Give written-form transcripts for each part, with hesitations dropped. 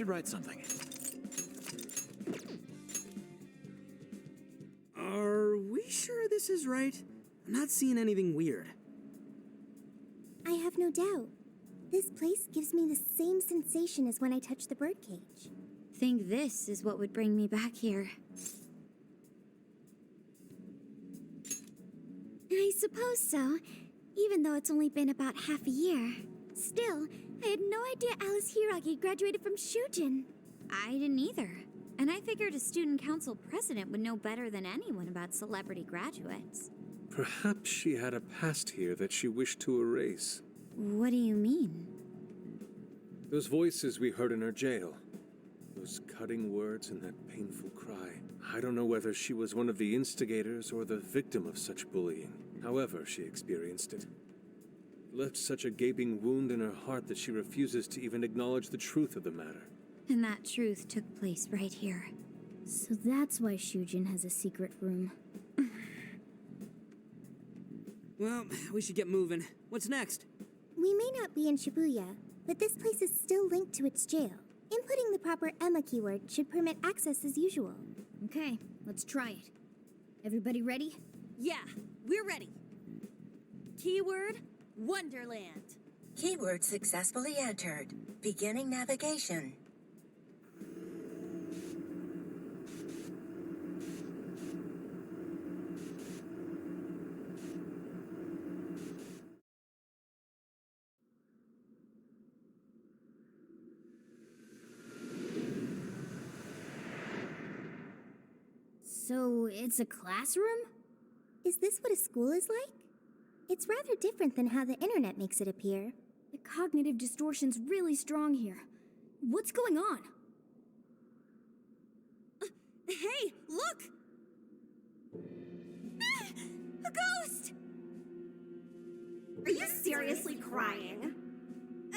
should write something. Are we sure this is right? I'm not seeing anything weird. I have no doubt. This place gives me the same sensation as when I touch the birdcage. Think this is what would bring me back here. I suppose so, even though it's only been about half a year. Still, I had no idea Alice Hiragi graduated from Shujin. I didn't either. And I figured a student council president would know better than anyone about celebrity graduates. Perhaps she had a past here that she wished to erase. What do you mean? Those voices we heard in her jail. Those cutting words and that painful cry. I don't know whether she was one of the instigators or the victim of such bullying. However she experienced it. It left such a gaping wound in her heart that she refuses to even acknowledge the truth of the matter. And that truth took place right here. So that's why Shujin has a secret room. Well, we should get moving. What's next? We may not be in Shibuya, but this place is still linked to its jail. Inputting the proper Emma keyword should permit access as usual. Okay, let's try it. Everybody ready? Yeah, we're ready. Keyword, Wonderland. Keyword successfully entered. Beginning navigation. So, it's a classroom? Is this what a school is like? It's rather different than how the internet makes it appear. The cognitive distortion's really strong here. What's going on? Hey, look! Ah, a ghost! Are you seriously crying?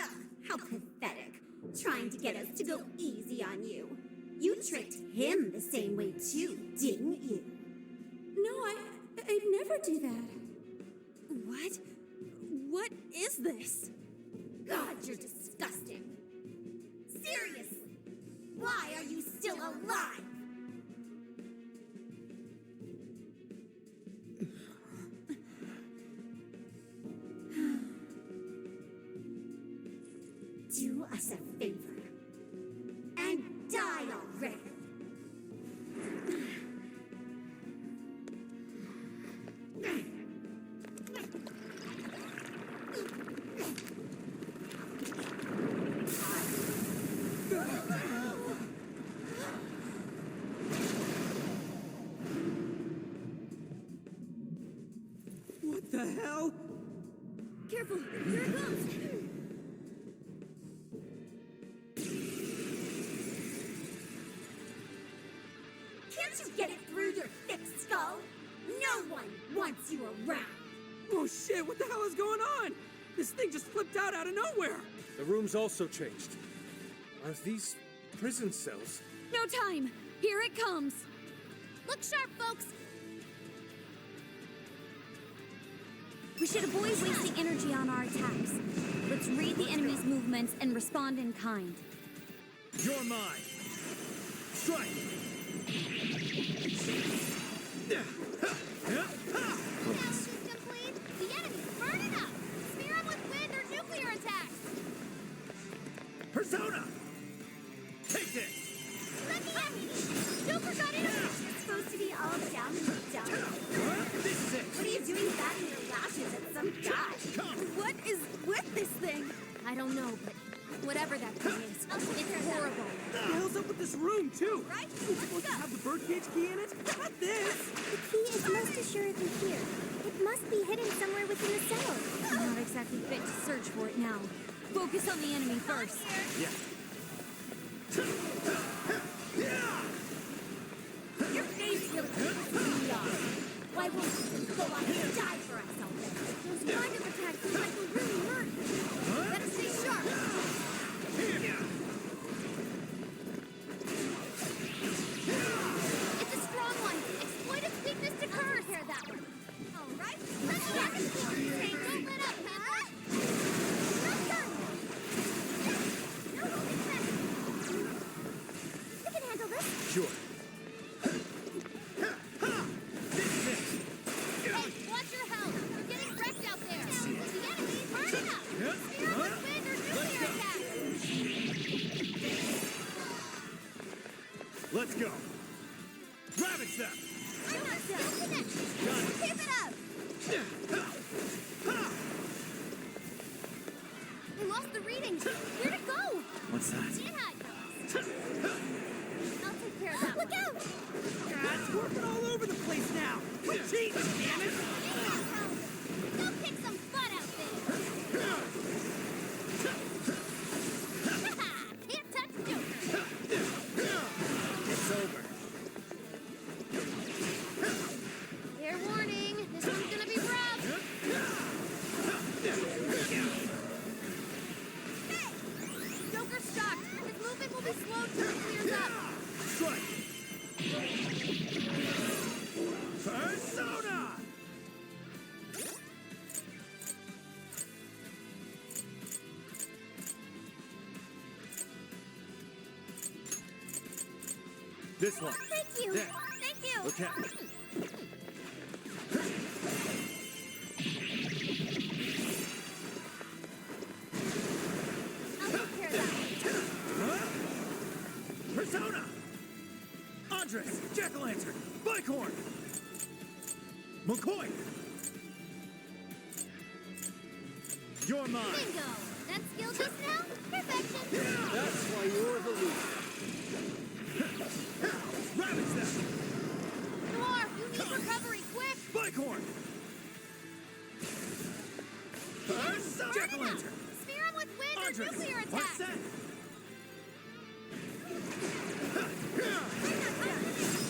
Ugh, how pathetic. Trying to get us to go easy on you. You tricked him the same way too, didn't you? No, I'd never do that. What? What is this? God, you're disgusting. Seriously, why are you still alive? Do us a favor and die already. What the hell? Careful, here it comes! Can't you get it through your thick skull? No one wants you around. Oh shit, what the hell is going on? This thing just flipped out of nowhere. The room's also changed. Are these prison cells? No time! Here it comes! Look sharp, folks! We should avoid wasting energy on our attacks. Let's read the enemy's movements and respond in kind. You're mine. Strike! Analysis complete! The enemy's burning up! Smear them with wind or nuclear attacks! Persona! Take this! Let me in! Joker got in! It's supposed to be all down and down. This is it! What are you doing batting your lashes at some guy? What is with this thing? I don't know, but whatever that thing is, it's horrible. What the hell's up with this room, too? Right? It's supposed to have the birdcage key in it? Not this! The key is most assuredly here. It must be hidden somewhere within the cell. I'm not exactly fit to search for it now. Focus on the enemy first. Yeah. Your face really pisses me off. Why won't you just go on and die for us already? Those kind of attacks seem like they're really hurt. Better stay sharp. It's a strong one. Exploit its weakness to curse. Repair that one. All right. Let's get it. Don't let up, Pepper. Not done. No, Sure. Hey, watch your health. You're getting wrecked out there. The enemy's burning up. Spear with wind or nuclear attack. Let's go. Ravage them. I'm not still connected. Got it. Keep it up. I lost the reading. Where'd it go? What's that? Jihad. I'll take care of that. Look out! God, it's working all over the place now. Quit cheating, damn it! Go kick some butt out there. Can't touch Joker. It's over. Fair warning. This one's gonna be rough. Hey! Joker's shocked. His movement will be slowed till it clears up. Strike. Persona. This one. Thank you. There. Thank you. Okay. I'll take care of that. Persona. Andres. Jack-o'-lantern. Bicorn. McCoy. You're mine. Bingo! That skill just now? Perfection! That's why you're the leader. Ravage them. Noir, you need recovery, quick! Bicorn. Persona. Jack-o'-lantern. Spear him with wind or Andres. nuclear attack! Arsene.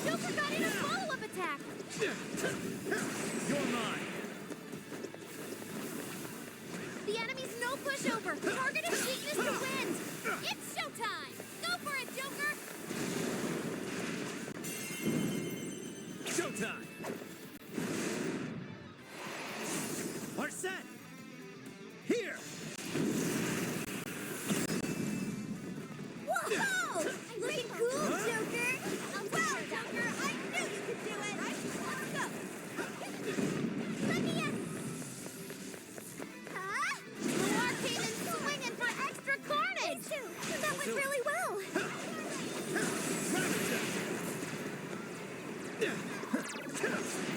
Joker got in a follow-up attack! You're mine. The enemy's no pushover! Target his weakness to wind! It's showtime! Go for it, Joker! Showtime. Arsene. Here. Whoa! Looking cool, Joker. Wow, Joker! I knew you could do it! Right? Let's go! Let me in! Huh? Noir came in swinging for extra carnage! That went really well. Ravage them.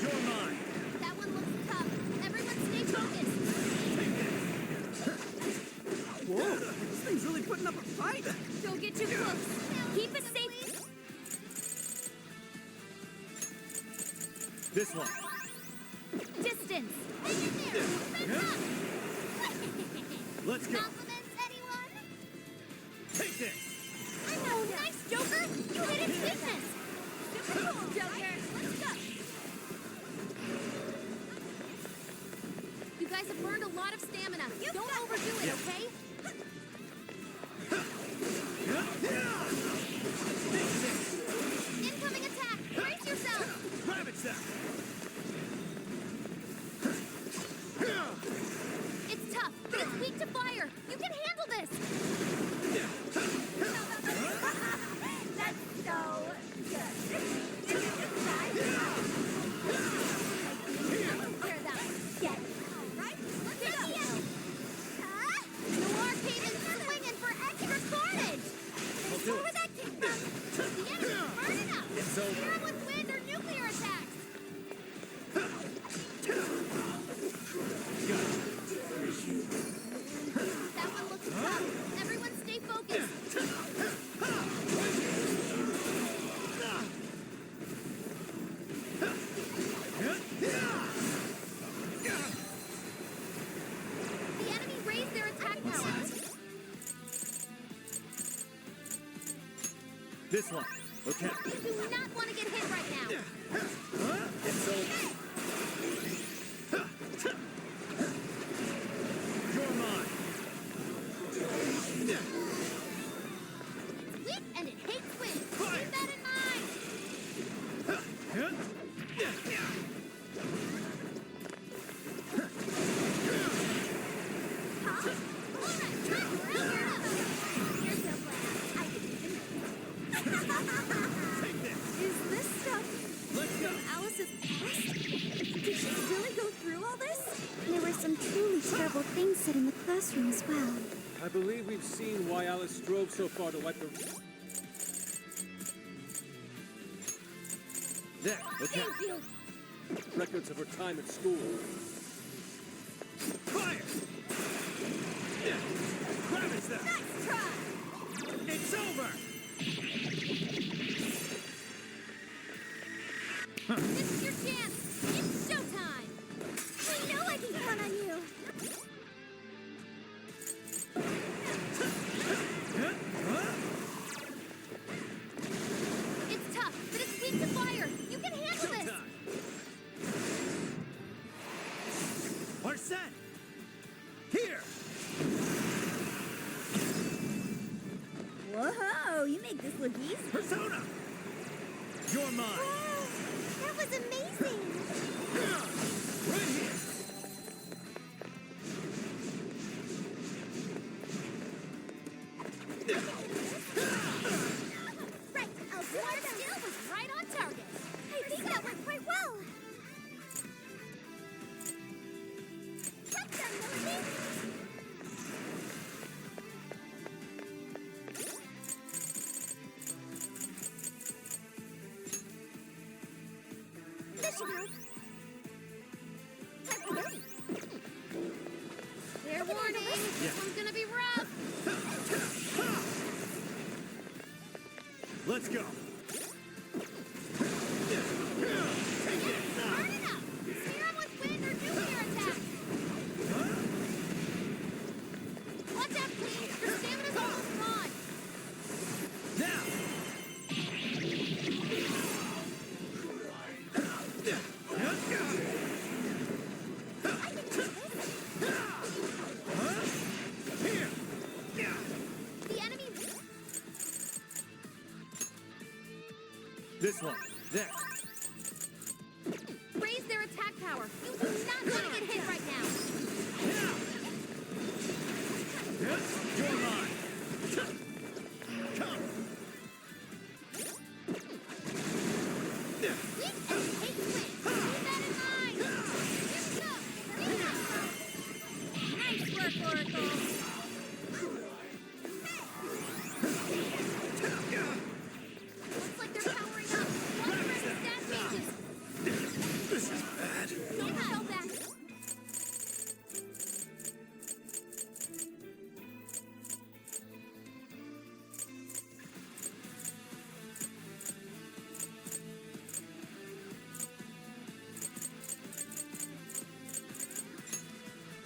You're mine. That one looks tough. Everyone stay focused! Whoa, this thing's really putting up a fight. Don't get too close. Keep it safe. This one. Distance. Hang in there! Fence up! Let's go. Compliments, anyone? Take this. I know! Nice, Joker! You hit its weakness! Super cool, Joker! Let's go! You guys have burned a lot of stamina. Don't overdo it, okay? Incoming attack! Brace yourself! Ravage them. It's tough, but it's weak to fire. You can handle this! That's so good. I'll take care of that. Get Right? Let's go! Noir came in swinging for extra carnage! I'll do Where it. would that came from? The enemy's burning up! It's over. Spear him with wind or nuclear attacks! That one looks tough. Everyone stay focused. The enemy raised their attack power. This one. Okay. You do not want to get hit right now. It's over. You're mine. It's weak and it hates wind. Keep that in mind. Huh? All right, time. Round her up. You're so glad I didn't even notice. Take Alice's past? Did she really go through all this? There were some truly terrible things said in the classroom as well. I believe we've seen why Alice drove so far to wipe the... There. Okay. Thank you. records of her time at school. Fire! Yeah. Ravage them! Nice try! It's over! This is your chance! It's showtime! I know I can count on you. It's tough, but it's weak to fire! You can handle this! Showtime! Arsene! Here! Whoa, you make this look easy. Persona! You're mine! Wow, that was amazing. Right here! Right, I'll do Our my best. skill was right on target! I think that went quite well. Well done, Melody. This should help. Time to go. Fair warning, this one's gonna be rough! Let's go! Hard enough! Steer 'em with wind or nuclear attack! Watch out, please! Your stamina's almost gone! Now! Here! The enemy... This one. There. Raise their attack power! You do not want to get hit right now! You're mine. Come. Weak and take win! Keep that in mind! Here we go! Nice work, Oracle! Looks like they're powering up! Watch for any stat changes! This is bad. Don't fell back!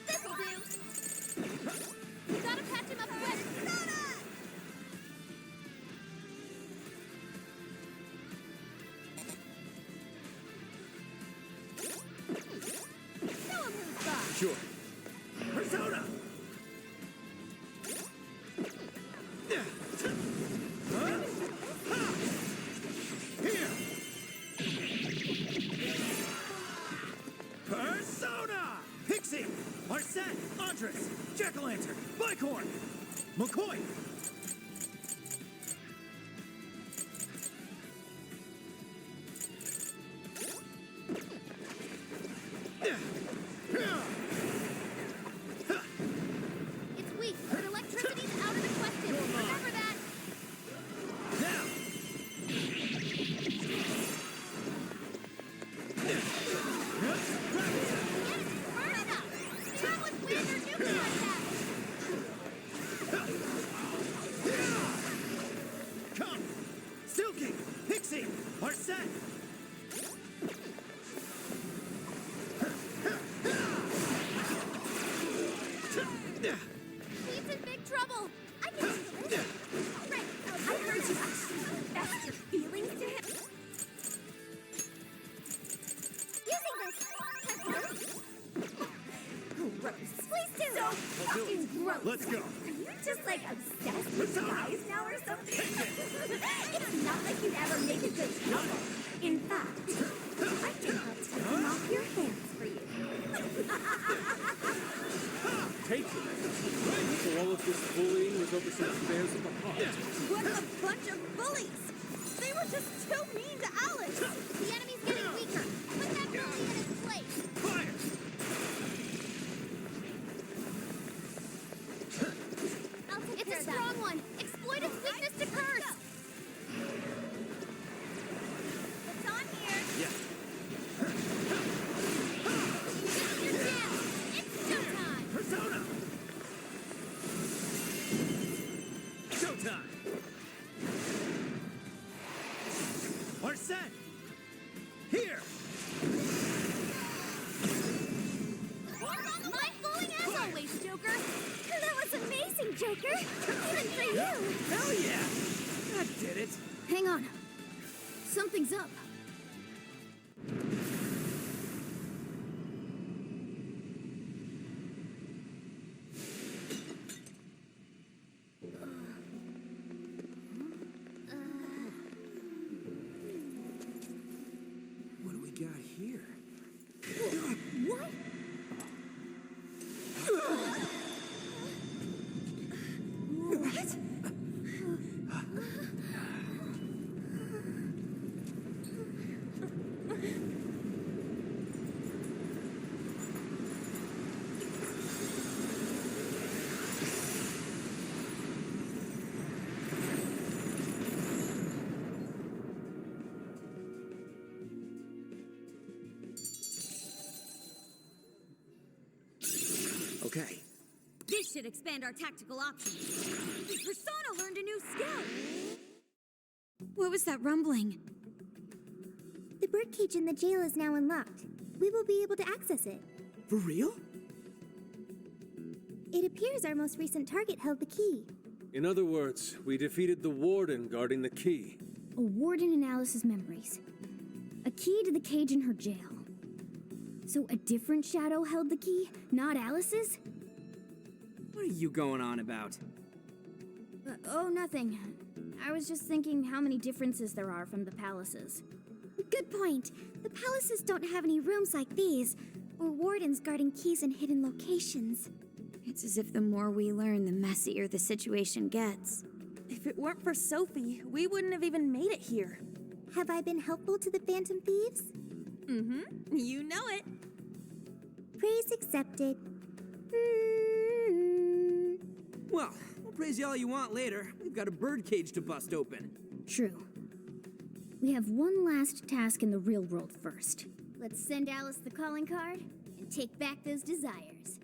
This'll do! We gotta patch him up quick! Show him who's boss! Sure. Persona! Here! Persona! Pixie! Arsene! Andres! Jack-o'-lantern! Bicorn! McCoy! It's weak, but electricity's out of the question. Remember that! Now! Burn it up! Steer 'em with wind or nuclear attack! Come! Silky! Pixie! Arsene! He's in big trouble! I can handle this. Right, I heard you actually confessed your feelings to him. Using this. Gross. Please do. So fucking gross. Let's go! Are you just like obsessed with guys now or something? It's not like you'd ever make a good couple. In fact, I think I'll take them off your hands for you. Take it. So all of this bullying was over some affairs of the heart. What a bunch of bullies! They were just too mean to Alice! The enemy's getting weaker! Arsene! Here! Mind-blowing as always, Joker! That was amazing, Joker! Even for you! Hell yeah! That did it. Hang on. Something's up. What do we got here? What? Okay. This should expand our tactical options. Persona learned a new skill! What was that rumbling? The birdcage in the jail is now unlocked. We will be able to access it. For real? It appears our most recent target held the key. In other words, we defeated the warden guarding the key. A warden in Alice's memories. A key to the cage in her jail. So a different shadow held the key, not Alice's? What are you going on about? Oh, nothing. I was just thinking how many differences there are from the palaces. Good point. The palaces don't have any rooms like these, or wardens guarding keys in hidden locations. It's as if the more we learn, the messier the situation gets. If it weren't for Sophie, we wouldn't have even made it here. Have I been helpful to the Phantom Thieves? Mm-hmm. You know it. Praise accepted. Well, we'll praise you all you want later. We've got a birdcage to bust open. True. We have one last task in the real world first. Let's send Alice the calling card and take back those desires.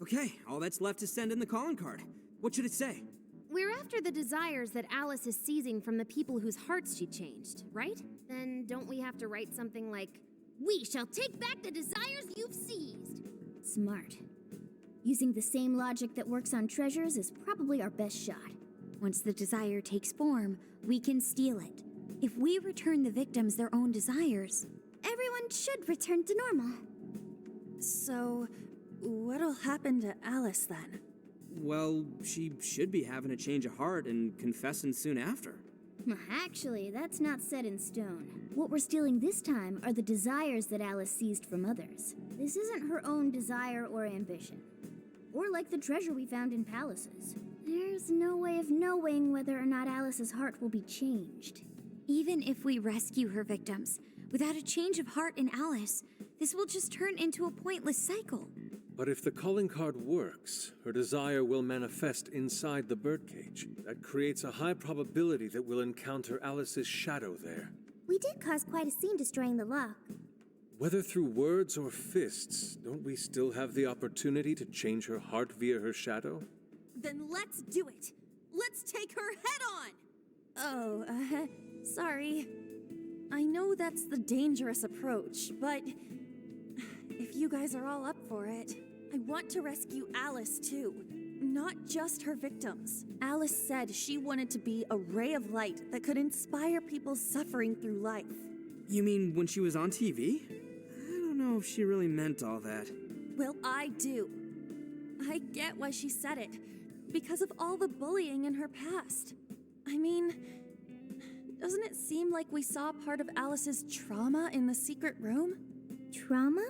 Okay, all that's left is send in the calling card. What should it say? We're after the desires that Alice is seizing from the people whose hearts she changed, right? Then don't we have to write something like, "We shall take back the desires you've seized"? Smart. Using the same logic that works on treasures is probably our best shot. Once the desire takes form, we can steal it. If we return the victims their own desires, Everyone should return to normal. So, what'll happen to Alice then? Well, she should be having a change of heart and confessing soon after. Actually, that's not set in stone. What we're stealing this time are the desires that Alice seized from others. This isn't her own desire or ambition. Or like the treasure we found in palaces. There's no way of knowing whether or not Alice's heart will be changed. even if we rescue her victims, without a change of heart in Alice, this will just turn into a pointless cycle. But if the calling card works, her desire will manifest inside the birdcage. That creates a high probability that we'll encounter Alice's shadow there. We did cause quite a scene destroying the lock. Whether through words or fists, don't we still have the opportunity to change her heart via her shadow? Then let's do it! Let's take her head on! Oh, sorry. I know that's the dangerous approach, but if you guys are all up for it, I want to rescue Alice too. Not just her victims. Alice said she wanted to be a ray of light that could inspire people suffering through life. You mean when she was on TV? I don't know if she really meant all that. Well, I do. I get why she said it. Because of all the bullying in her past. I mean, doesn't it seem like we saw part of Alice's trauma in the secret room? Trauma?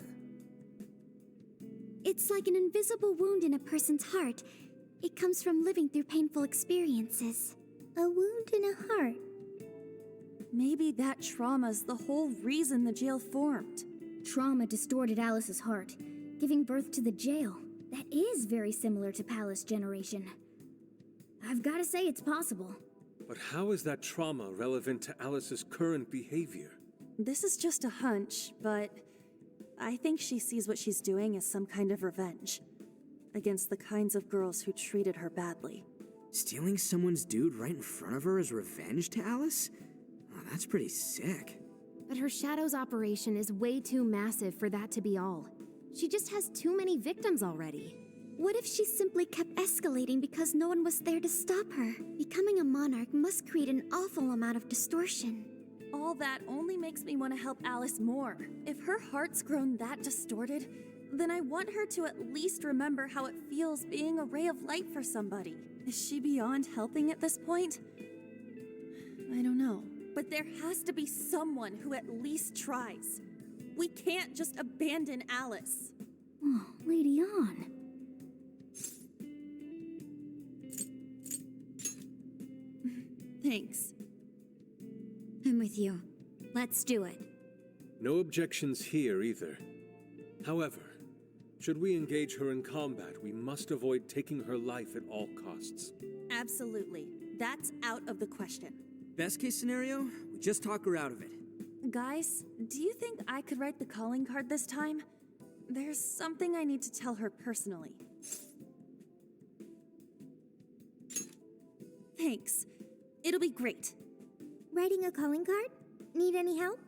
It's like an invisible wound in a person's heart. It comes from living through painful experiences. A wound in a heart. Maybe that trauma's the whole reason the jail formed. Trauma distorted Alice's heart, giving birth to the jail. That is very similar to Palace Generation. I've got to say it's possible. But how is that trauma relevant to Alice's current behavior? This is just a hunch, but I think she sees what she's doing as some kind of revenge against the kinds of girls who treated her badly. Stealing someone's dude right in front of her as revenge to Alice? Oh, that's pretty sick. But her Shadow's operation is way too massive for that to be all. She just has too many victims already. What if she simply kept escalating because no one was there to stop her? Becoming a monarch must create an awful amount of distortion. All that only makes me want to help Alice more. If her heart's grown that distorted, then I want her to at least remember how it feels being a ray of light for somebody. Is she beyond helping at this point? I don't know. But there has to be someone who at least tries. We can't just abandon Alice. Oh, Lady On. Thanks. I'm with you. Let's do it. No objections here either. However, should we engage her in combat, we must avoid taking her life at all costs. Absolutely. That's out of the question. Best case scenario, we just talk her out of it. Guys, do you think I could write the calling card this time? There's something I need to tell her personally. Thanks. It'll be great. Writing a calling card? Need any help?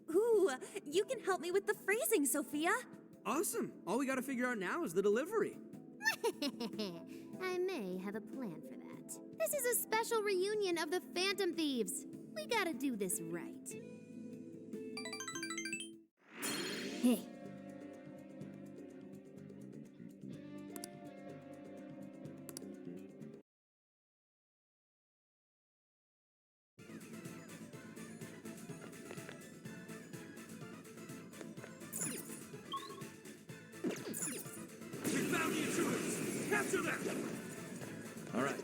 Ooh, you can help me with the phrasing, Sophia. Awesome. All we gotta figure out now is the delivery. I may have a plan for that. This is a special reunion of the Phantom Thieves. We gotta do this right. Hey. We found the intruders! Capture them! All right.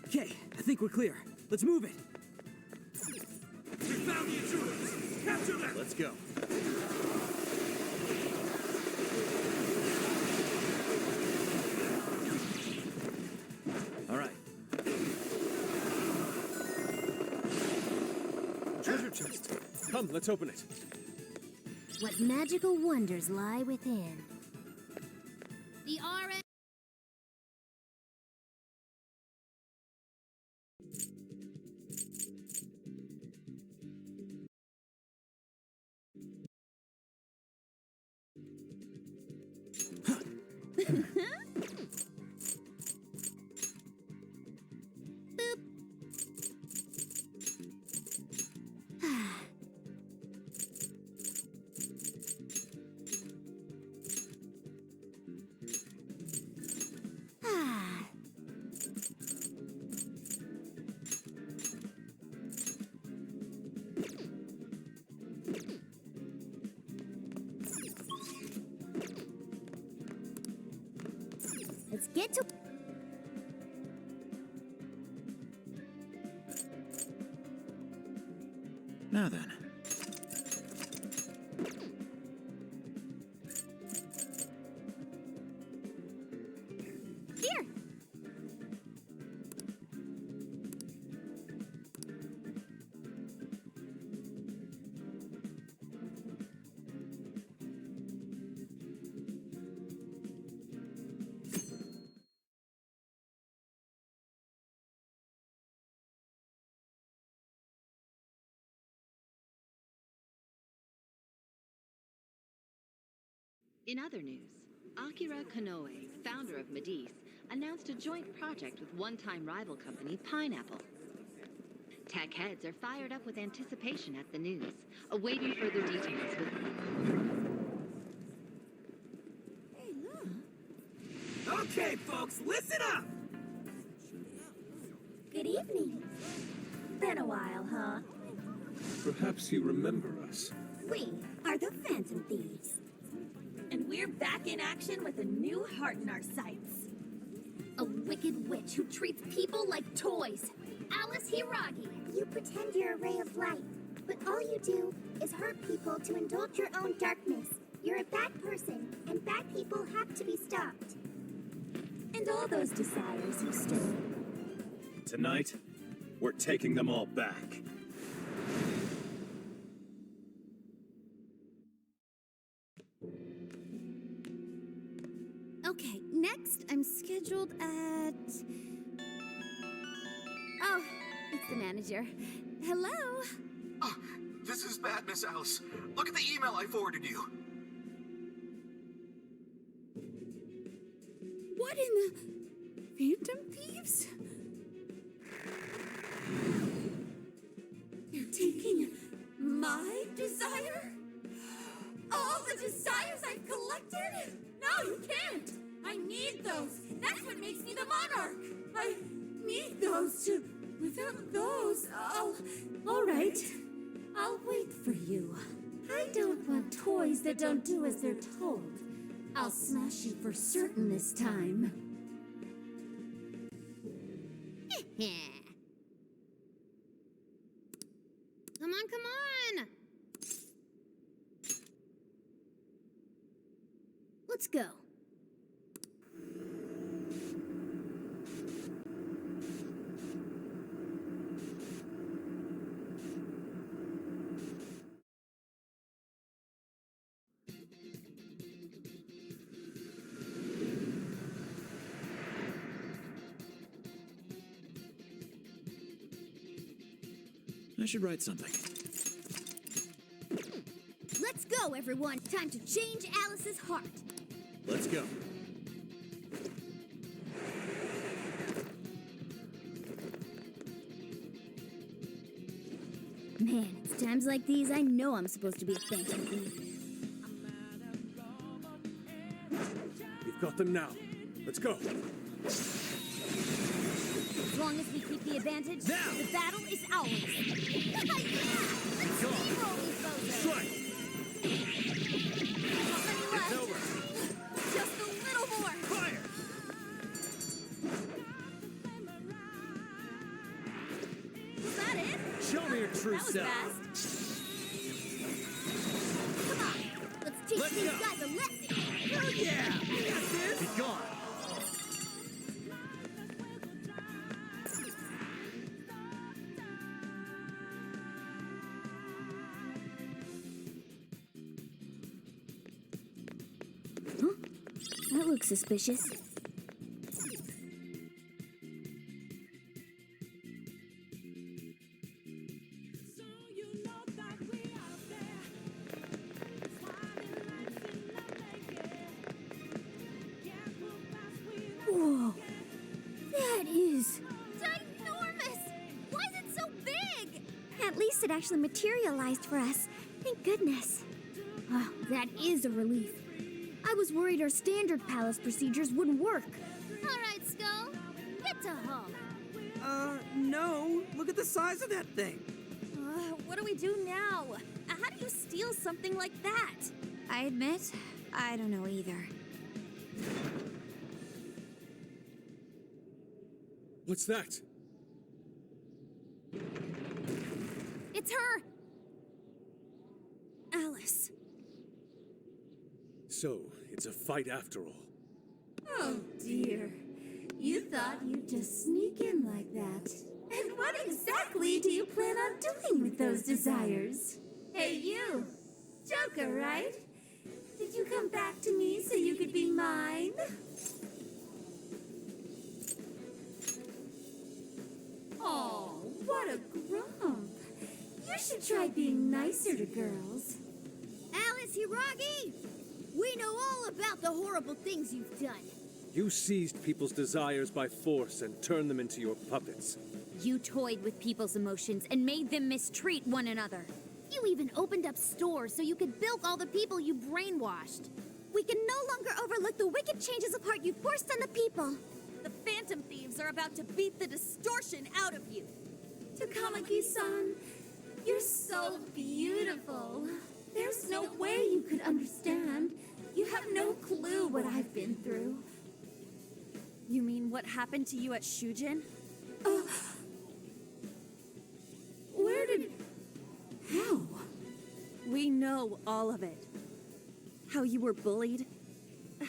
Okay, I think we're clear. Let's move it. We found the intruders! Capture them! Let's go. All right. Treasure chest. Come, let's open it. What magical wonders lie within? The RN. Let's get to... Now then. Here! In other news, Akira Konoe, founder of Medice, announced a joint project with one-time rival company Pineapple. Tech heads are fired up with anticipation at the news, awaiting further details with... Okay, folks, listen up! Good evening. Been a while, huh? Perhaps you remember us. We are the Phantom Thieves. And we're back in action with a new heart in our sights. A wicked witch who treats people like toys. Alice Hiragi. You pretend you're a ray of light, but all you do is hurt people to indulge your own darkness. You're a bad person, and bad people have to be stopped. And all those desires you stole. Tonight, we're taking them all back. Okay, next I'm scheduled at... Oh, it's the manager. Hello? Oh, this is bad, Miss Alice. Look at the email I forwarded you. What in the... Phantom Thieves? You're taking my desire? All the desires I've collected? No, you can't! I need those! That's what makes me the monarch! I need those to... Without those, all right. I'll wait for you. I don't want toys that don't do as they're told. I'll smash you for certain this time. Come on, come on! Let's go. I should write something. Let's go, everyone! Time to change Alice's heart! Let's go. Man, it's times like these I know I'm supposed to be a phantom thief. We've got them now. Let's go. As long as we keep the advantage, Now! the battle is ours. Yeah! Let's Go on. steamroll these bozos. Strike! Not many It's left. over. Just a little more. Fire! Was that it? Show me your true That was self. fast. Come on! Let's teach Let's these go. guys a lesson! Hell yeah! We got this! Be gone. That looks suspicious. Whoa! That is... Ginormous! Why is it so big? At least it actually materialized for us. Thank goodness. Oh, that is a relief. I was worried our standard palace procedures wouldn't work. All right, Skull. Get to home. No. Look at the size of that thing. What do we do now? How do you steal something like that? I admit, I don't know either. What's that? It's her! Alice. So, it's a fight after all. Oh dear. You thought you'd just sneak in like that. And what exactly do you plan on doing with those desires? Hey you! Joker, right? Did you come back to me so you could be mine? Oh, what a grump. You should try being nicer to girls. Alice Hiragi! We know all about the horrible things you've done. You seized people's desires by force and turned them into your puppets. You toyed with people's emotions and made them mistreat one another. You even opened up stores so you could bilk all the people you brainwashed. We can no longer overlook the wicked changes of heart you forced on the people. The Phantom Thieves are about to beat the distortion out of you. Takamaki-san, you're so beautiful. There's no way you could understand. You have no clue what I've been through. You mean what happened to you at Shujin? Where did... How? We know all of it. How you were bullied,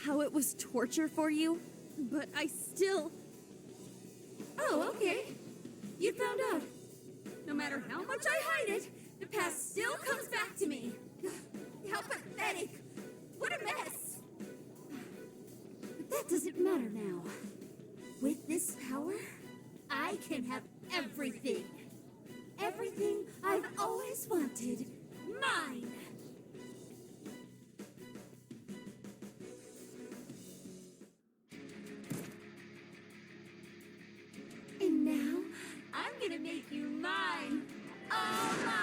how it was torture for you, but I still... Oh, okay. You found out. No matter how much I hide it, the past still comes back to me. How pathetic. What a mess. But that doesn't matter now. With this power, I can have everything. Everything I've always wanted. Mine. And now, I'm gonna make you mine. All mine.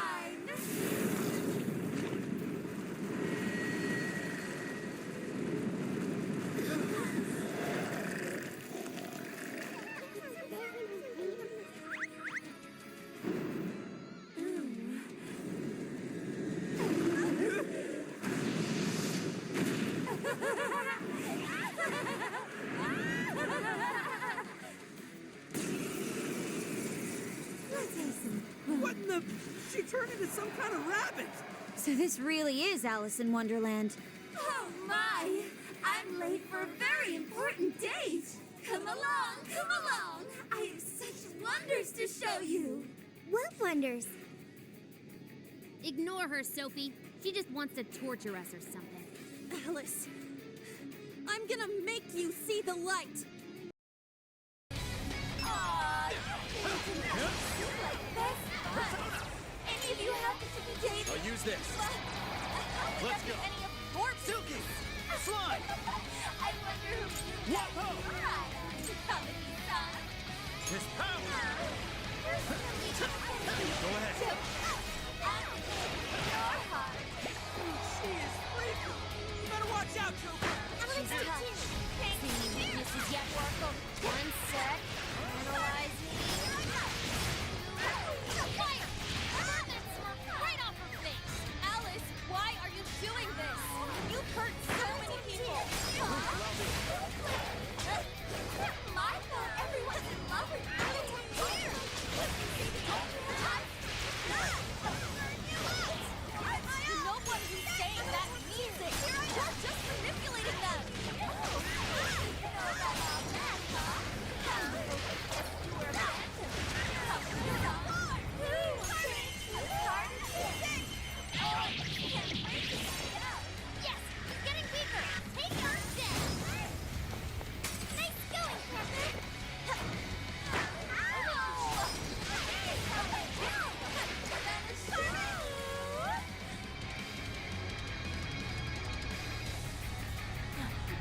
What in the... She turned into some kind of rabbit! So this really is Alice in Wonderland. Oh my! I'm late for a very important date! Come along, come along! I have such wonders to show you! What wonders? Ignore her, Sophie. She just wants to torture us or something. Alice, I'm gonna make you see the light. Aw, like this? Any of you happen to be dating? I'll use this. Let's go. Any of your Silky! Slide! I wonder who you Whoa! His power! Go ahead. She is freaky! You better watch out, Joker! Any weaknesses yet, Warkle? One sec. Analyze me. Fire! Right off her face! Alice, why are you doing this? You hurt so many people. My thought everyone's in love with me. Weird. No one who's saying that means it. You're just manipulating them. Yes, he's getting weaker. Take her down. Nice going, Pepper.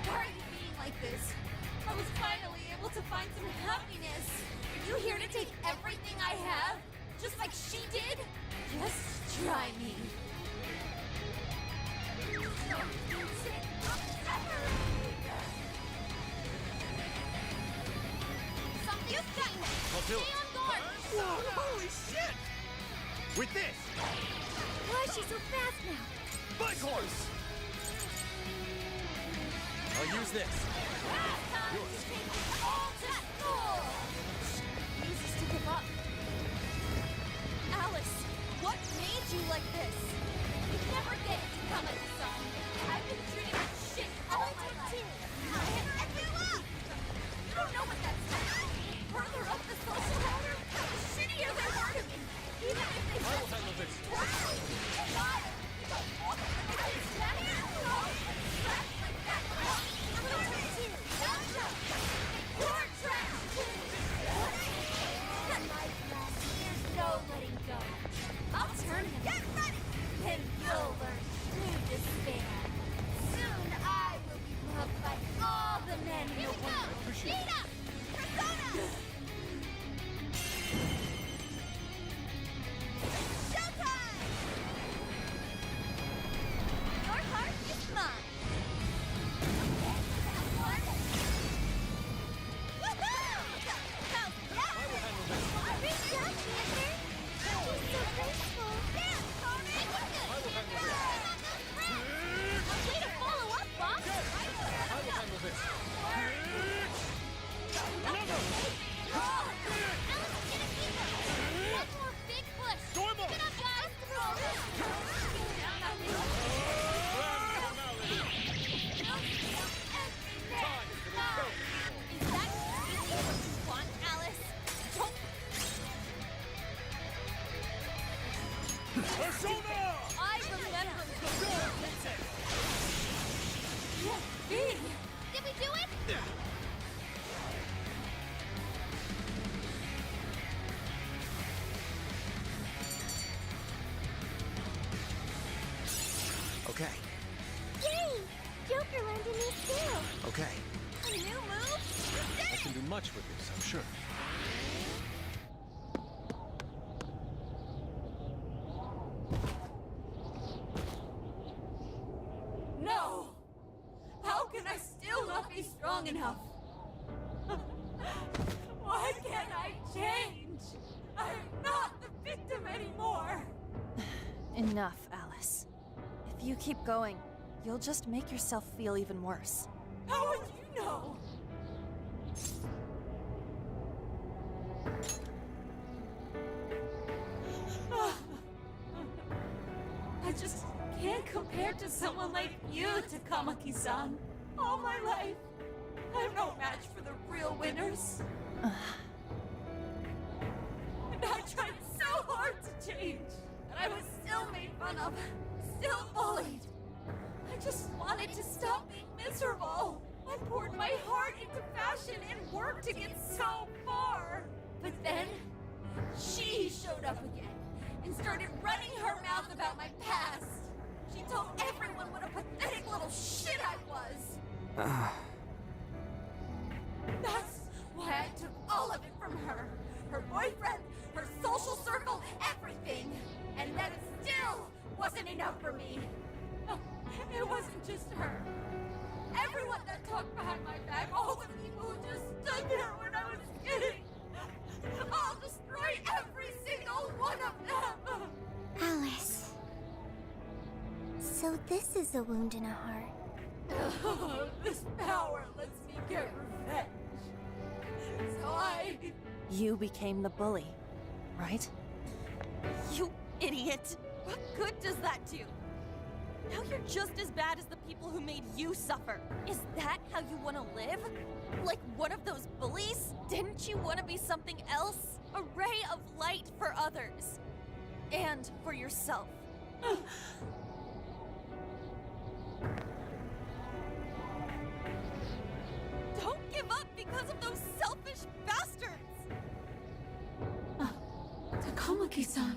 Why are you being like this? I was finally able to find some happiness. Are you here to take everything I have? Just like she did? Just try me. Something's coming. I'll do Stay it. on guard. Whoa, holy shit! With this! Why is she so fast now? Bike horse! I'll use this. Time to take it all to school. Refuses to give up. Alice, what made you like this? You never get it to come at the sun. I've been treating like shit all my life. I give up. You don't know what that's like. Further up the social ladder, the shittier they were to me. Even if they I will handle this. I'll turn him. Get ready! Then you'll learn true despair. Soon I will be loved by all the men in the world. Speed up! Persona! Showtime! Your heart is mine. I remember. Did we do it? Okay, Yay! Joker learned a new skill. okay. A new move? I can do much with this, I'm sure. No! How can I still not be strong enough? Why can't I change? I'm not the victim anymore! Enough, Alice. If you keep going, you'll just make yourself feel even worse. How would you know? I just can't compare to someone like you, Takamaki-san. All my life, I'm no match for the real winners. And I tried so hard to change, and I was still made fun of, still bullied. I just wanted to stop being miserable. I poured my heart into fashion and worked to get so far. But then, she showed up again and started running her mouth about my past. She told everyone what a pathetic little shit I was. That's why I took all of it from her. Her boyfriend, her social circle, everything. And that still wasn't enough for me. It wasn't just her. Everyone that talked behind my back, all the people who just stood there when I was kidding. I'll destroy every single one of them. Alice. So this is a wound in a heart. This power lets me get revenge. So You became the bully, right? You idiot! What good does that do? Now you're just as bad as the people who made you suffer. Is that how you want to live? Like one of those bullies? Didn't you want to be something else? A ray of light for others. And for yourself. Don't give up because of those selfish bastards! Takamaki-san.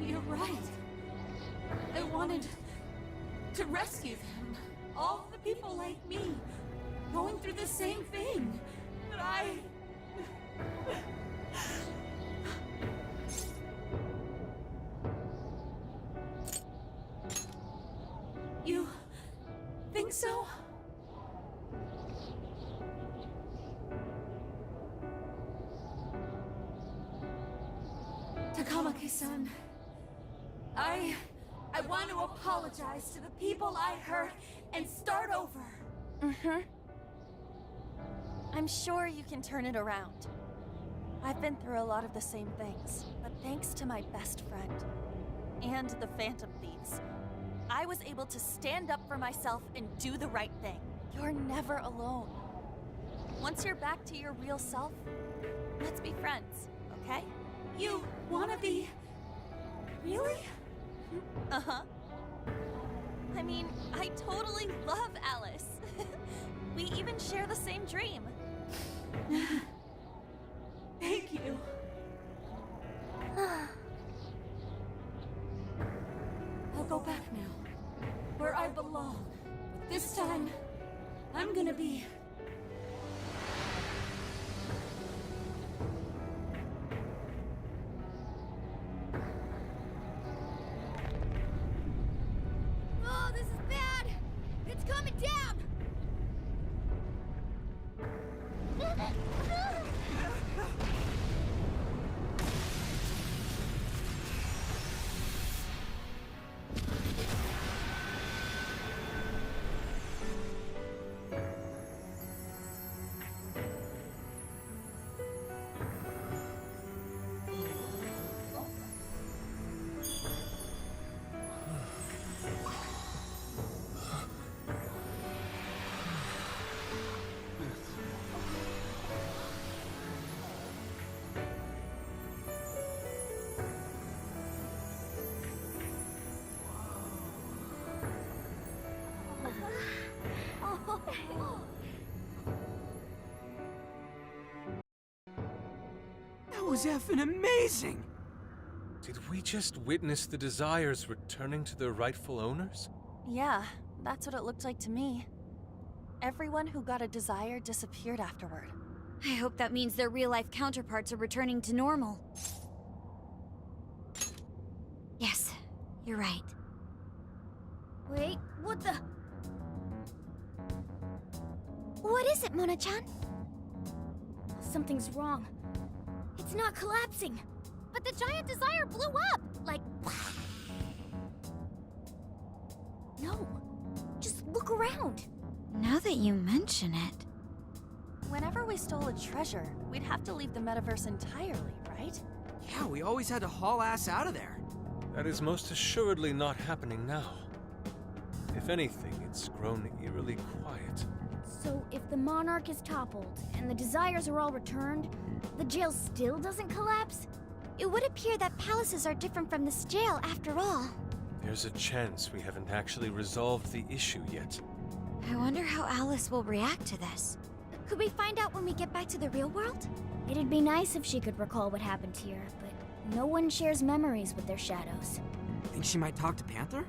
You're right. I wanted to rescue them. All the people like me, going through the same thing. But You think so? Takamaki-san, I want to apologize to the people I hurt and start over. I'm sure you can turn it around. I've been through a lot of the same things, but thanks to my best friend and the Phantom Thieves, I was able to stand up for myself and do the right thing. You're never alone. Once you're back to your real self, let's be friends, okay? You wanna be... Really? Uh-huh. I mean, I totally love Alice. We even share the same dream. Thank you. I'll go back now, where I belong. This time, I'm gonna be... Oh, this is bad! It's coming down! was effing amazing! Did we just witness the Desires returning to their rightful owners? Yeah, that's what it looked like to me. Everyone who got a desire disappeared afterward. I hope that means their real-life counterparts are returning to normal. Yes, you're right. Wait, what the? What is it, Mona-chan? Something's wrong. It's not collapsing. But the giant desire blew up! Like... No. Just look around. Now that you mention it... Whenever we stole a treasure, we'd have to leave the metaverse entirely, right? Yeah, we always had to haul ass out of there. That is most assuredly not happening now. If anything, it's grown eerily quiet. So if the Monarch is toppled, and the Desires are all returned, the jail still doesn't collapse? It would appear that palaces are different from this jail after all. There's a chance we haven't actually resolved the issue yet. I wonder how Alice will react to this. Could we find out when we get back to the real world? It'd be nice if she could recall what happened here, but no one shares memories with their shadows. Think she might talk to Panther?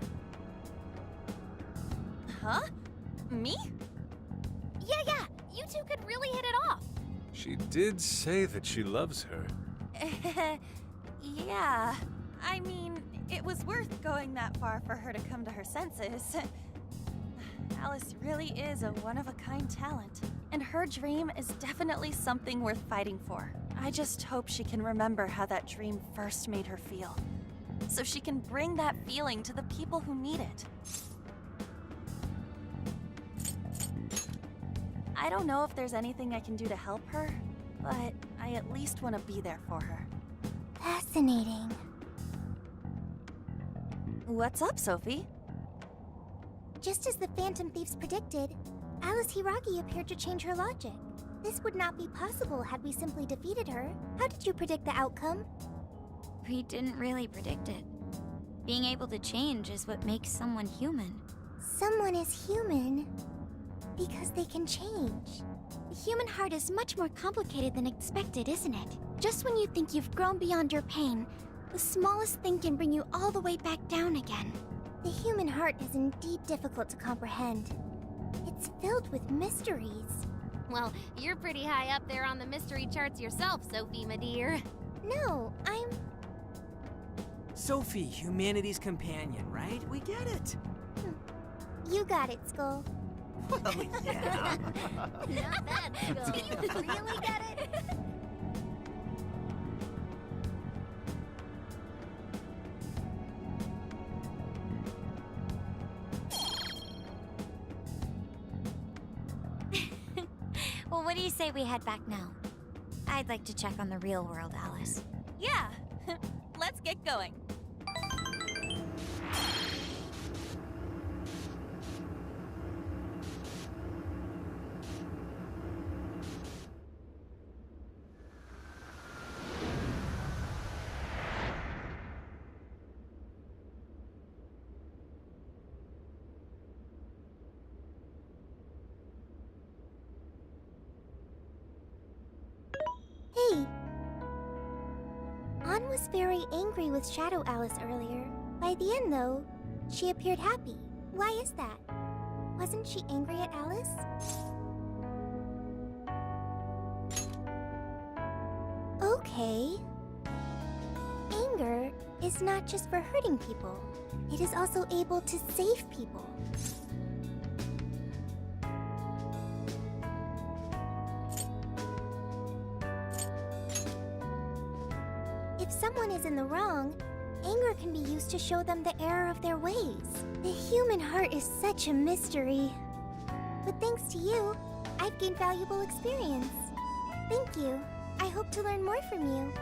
Huh? Me? Yeah, you two could really hit it off. She did say that she loves her. Yeah. I mean, it was worth going that far for her to come to her senses. Alice really is a one-of-a-kind talent, and her dream is definitely something worth fighting for. I just hope she can remember how that dream first made her feel, so she can bring that feeling to the people who need it. I don't know if there's anything I can do to help her, but I at least want to be there for her. Fascinating. What's up, Sophie? Just as the Phantom Thieves predicted, Alice Hiragi appeared to change her logic. This would not be possible had we simply defeated her. How did you predict the outcome? We didn't really predict it. Being able to change is what makes someone human. Someone is human because they can change. The human heart is much more complicated than expected, isn't it? Just when you think you've grown beyond your pain, the smallest thing can bring you all the way back down again. The human heart is indeed difficult to comprehend. It's filled with mysteries. Well, you're pretty high up there on the mystery charts yourself, Sophie, my dear. No, I'm... Sophie, humanity's companion, right? We get it. You got it, Skull. Well, yeah. Not bad, Skull. Do you really get it? Well, what do you say we head back now? I'd like to check on the real world, Alice. Yeah, let's get going. Hey! Ann was very angry with Shadow Alice earlier. By the end, though, she appeared happy. Why is that? Wasn't she angry at Alice? Okay. Anger is not just for hurting people. It is also able to save people. If someone is in the wrong, anger can be used to show them the error of their ways. The human heart is such a mystery. But thanks to you, I've gained valuable experience. Thank you. I hope to learn more from you.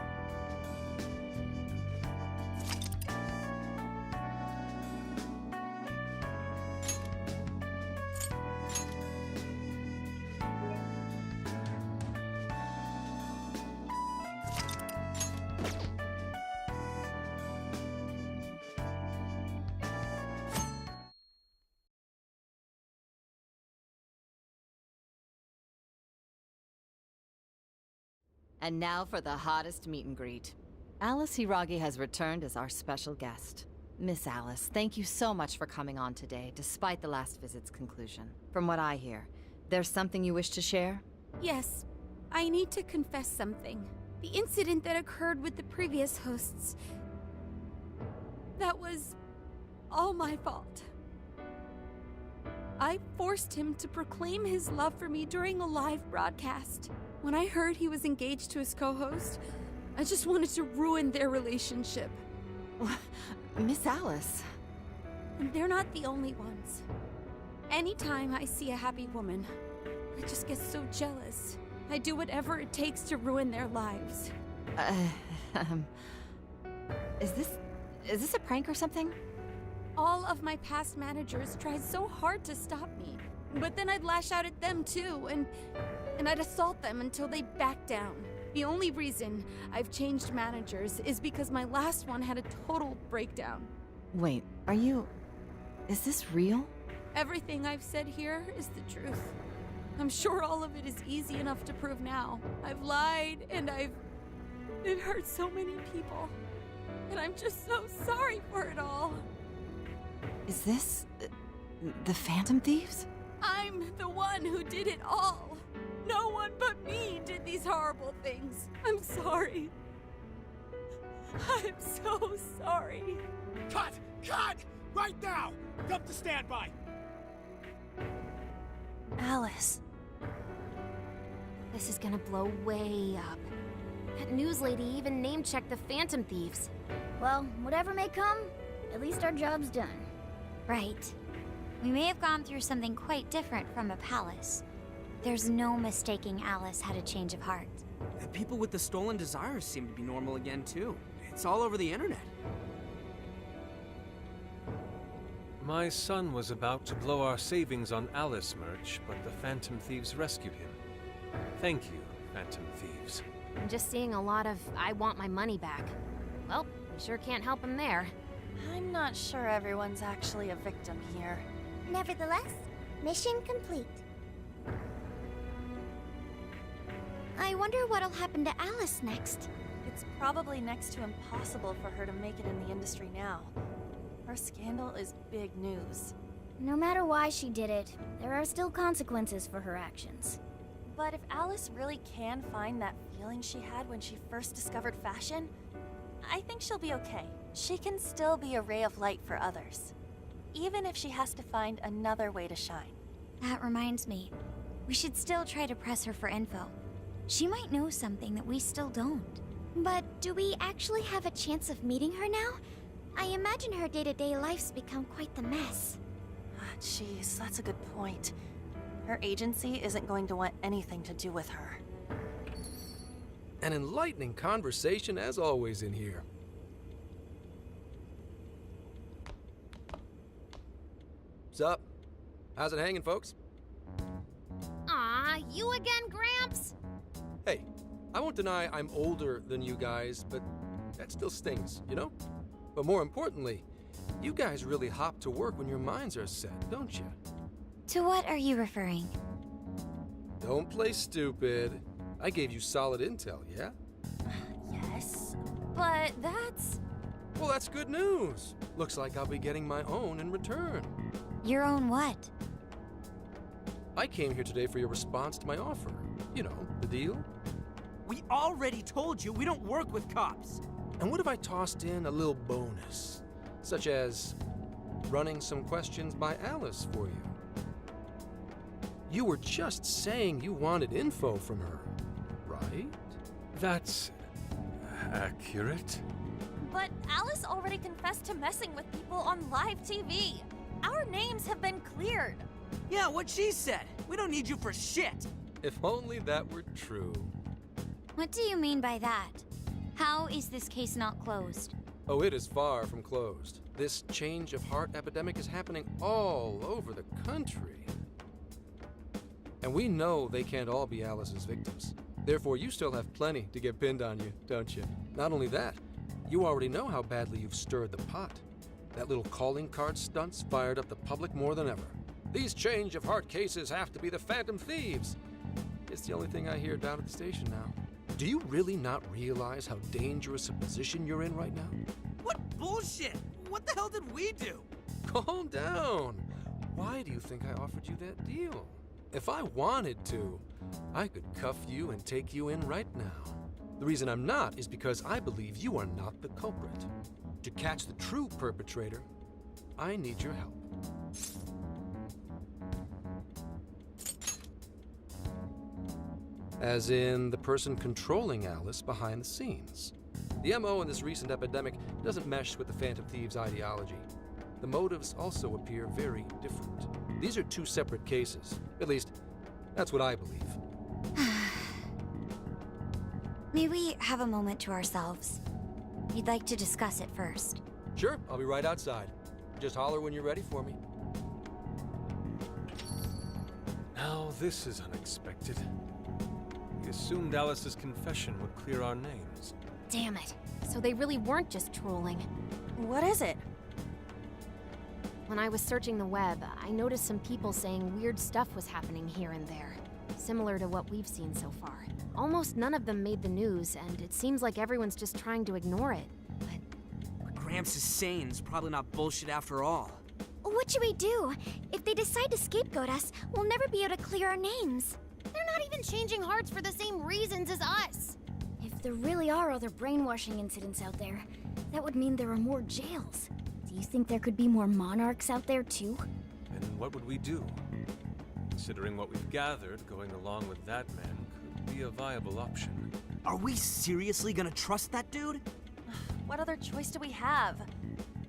And now for the hottest meet and greet. Alice Hiragi has returned as our special guest. Miss Alice, thank you so much for coming on today, despite the last visit's conclusion. From what I hear, there's something you wish to share? Yes, I need to confess something. The incident that occurred with the previous hosts. That was all my fault. I forced him to proclaim his love for me during a live broadcast. When I heard he was engaged to his co-host, I just wanted to ruin their relationship. Miss Alice. And they're not the only ones. Anytime I see a happy woman, I just get so jealous. I do whatever it takes to ruin their lives. Is this a prank or something? All of my past managers tried so hard to stop me. But then I'd lash out at them too, and I'd assault them until they backed down. The only reason I've changed managers is because my last one had a total breakdown. Wait, is this real? Everything I've said here is the truth. I'm sure all of it is easy enough to prove now. I've lied, and it hurt so many people. And I'm just so sorry for it all. Is this the Phantom Thieves? I'm the one who did it all. No one but me did these horrible things. I'm sorry. I'm so sorry. Cut! Cut! Right now! Jump to standby! Alice. This is gonna blow way up. That news lady even name-checked the Phantom Thieves. Well, whatever may come, at least our job's done. Right. We may have gone through something quite different from a palace. There's no mistaking Alice had a change of heart. The people with the stolen desires seem to be normal again, too. It's all over the internet. My son was about to blow our savings on Alice merch, but the Phantom Thieves rescued him. Thank you, Phantom Thieves. I'm just seeing a lot of I want my money back. Well, we sure can't help him there. I'm not sure everyone's actually a victim here. Nevertheless, mission complete. I wonder what'll happen to Alice next. It's probably next to impossible for her to make it in the industry now. Her scandal is big news. No matter why she did it, there are still consequences for her actions. But if Alice really can find that feeling she had when she first discovered fashion, I think she'll be okay. She can still be a ray of light for others, even if she has to find another way to shine. That reminds me, we should still try to press her for info. She might know something that we still don't. But do we actually have a chance of meeting her now? I imagine her day-to-day life's become quite the mess. Jeez, that's a good point. Her agency isn't going to want anything to do with her. An enlightening conversation as always in here. Sup? How's it hanging, folks? Aw, you again, Gramps? Hey, I won't deny I'm older than you guys, but that still stings, you know? But more importantly, you guys really hop to work when your minds are set, don't you? To what are you referring? Don't play stupid. I gave you solid intel, yeah? Yes, but that's... Well, that's good news. Looks like I'll be getting my own in return. Your own what? I came here today for your response to my offer. You know, the deal. We already told you we don't work with cops. And what if I tossed in a little bonus? Such as running some questions by Alice for you. You were just saying you wanted info from her, right? That's accurate. But Alice already confessed to messing with people on live TV. Our names have been cleared. Yeah, what she said. We don't need you for shit. If only that were true. What do you mean by that? How is this case not closed? Oh, it is far from closed. This change of heart epidemic is happening all over the country. And we know they can't all be Alice's victims. Therefore, you still have plenty to get pinned on you, don't you? Not only that, you already know how badly you've stirred the pot. That little calling card stunt's fired up the public more than ever. These change of heart cases have to be the Phantom Thieves. It's the only thing I hear down at the station now. Do you really not realize how dangerous a position you're in right now? What bullshit? What the hell did we do? Calm down. Why do you think I offered you that deal? If I wanted to, I could cuff you and take you in right now. The reason I'm not is because I believe you are not the culprit. To catch the true perpetrator, I need your help. As in the person controlling Alice behind the scenes. The MO in this recent epidemic doesn't mesh with the Phantom Thieves' ideology. The motives also appear very different. These are two separate cases. At least, that's what I believe. May we have a moment to ourselves? We'd like to discuss it first. Sure, I'll be right outside. Just holler when you're ready for me. Now this is unexpected. We assumed Alice's confession would clear our names. Damn it. So they really weren't just trolling. What is it? When I was searching the web, I noticed some people saying weird stuff was happening here and there, similar to what we've seen so far. Almost none of them made the news, and it seems like everyone's just trying to ignore it. What Gramps is saying is probably not bullshit after all. What should we do? If they decide to scapegoat us, we'll never be able to clear our names. They're not even changing hearts for the same reasons as us. If there really are other brainwashing incidents out there, that would mean there are more jails. Do you think there could be more monarchs out there too? And what would we do? Considering what we've gathered, going along with that man could be a viable option. Are we seriously gonna trust that dude? What other choice do we have?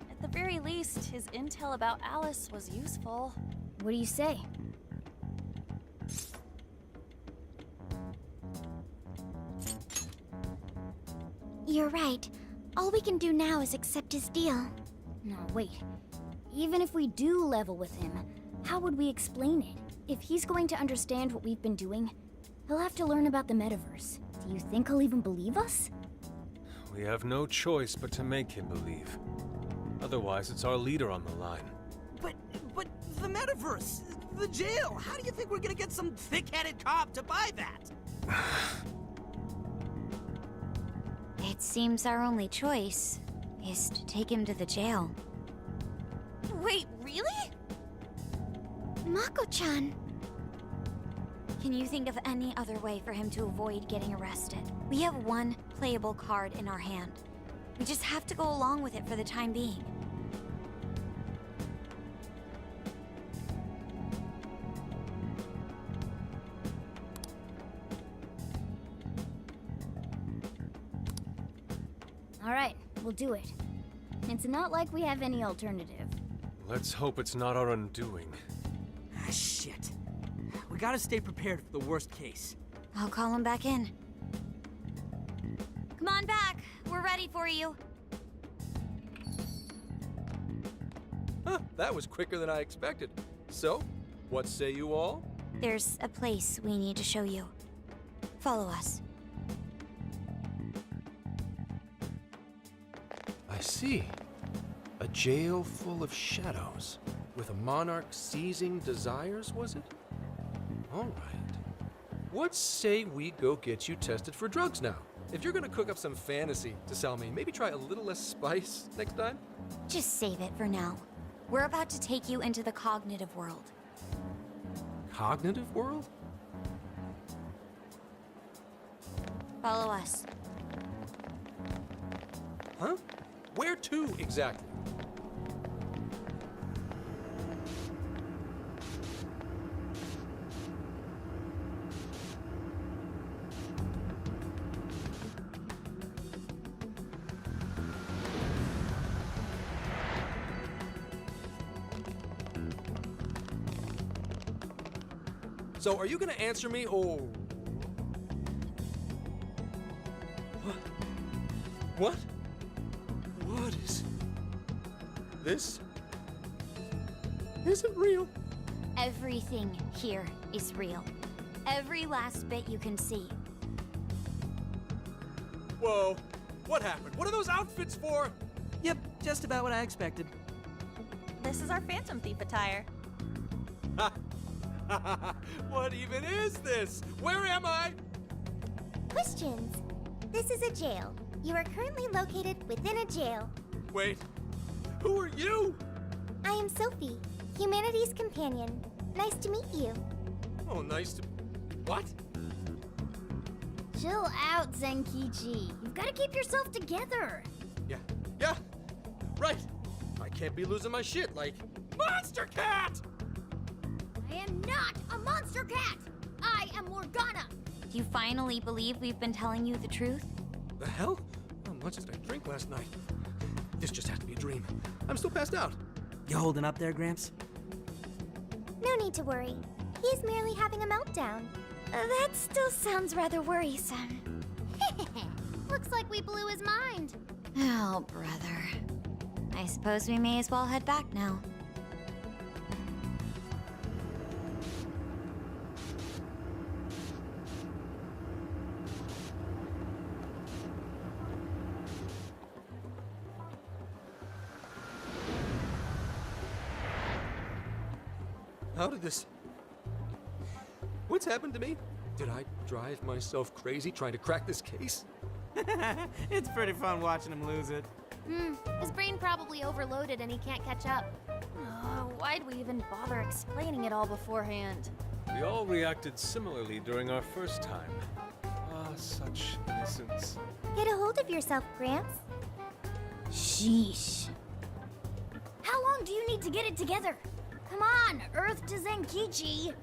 At the very least, his intel about Alice was useful. What do you say? You're right. All we can do now is accept his deal. No, wait. Even if we do level with him, how would we explain it? If he's going to understand what we've been doing, he'll have to learn about the metaverse. Do you think he'll even believe us? We have no choice but to make him believe. Otherwise, it's our leader on the line. But the metaverse, the jail. How do you think we're gonna get some thick-headed cop to buy that? It seems our only choice is to take him to the jail. Wait, really? Mako-chan! Can you think of any other way for him to avoid getting arrested? We have one playable card in our hand. We just have to go along with it for the time being. Alright, we'll do it. It's not like we have any alternative. Let's hope it's not our undoing. Ah, shit. We gotta stay prepared for the worst case. I'll call him back in. Come on back. We're ready for you. Huh, that was quicker than I expected. So, what say you all? There's a place we need to show you. Follow us. I see. A jail full of shadows. With a monarch seizing desires, was it? All right. What say we go get you tested for drugs now? If you're gonna cook up some fantasy to sell me, maybe try a little less spice next time? Just save it for now. We're about to take you into the cognitive world. Cognitive world? Follow us. Huh? Where to exactly? So, are you gonna answer me, or... What? What is... This... isn't real. Everything here is real. Every last bit you can see. Whoa. What happened? What are those outfits for? Yep, just about what I expected. This is our Phantom Thief attire. What even is this? Where am I? Questions. This is a jail. You are currently located within a jail. Wait, who are you? I am Sophie, humanity's companion. Nice to meet you. Oh, nice to... What? Chill out, Zenkichi. You've got to keep yourself together. Yeah, right. I can't be losing my shit like Monster Cat! I am not a monster cat. I am Morgana. Do you finally believe we've been telling you the truth? The hell? How much did I drink last night? This just has to be a dream. I'm still passed out. You holding up there, Gramps? No need to worry. He is merely having a meltdown. That still sounds rather worrisome. Looks like we blew his mind. Oh, brother. I suppose we may as well head back now. How did this... What's happened to me? Did I drive myself crazy trying to crack this case? It's pretty fun watching him lose it. His brain probably overloaded and he can't catch up. Why'd we even bother explaining it all beforehand? We all reacted similarly during our first time. Ah, such innocence. Get a hold of yourself, Gramps. Sheesh. How long do you need to get it together? Come on, Earth to Zenkichi.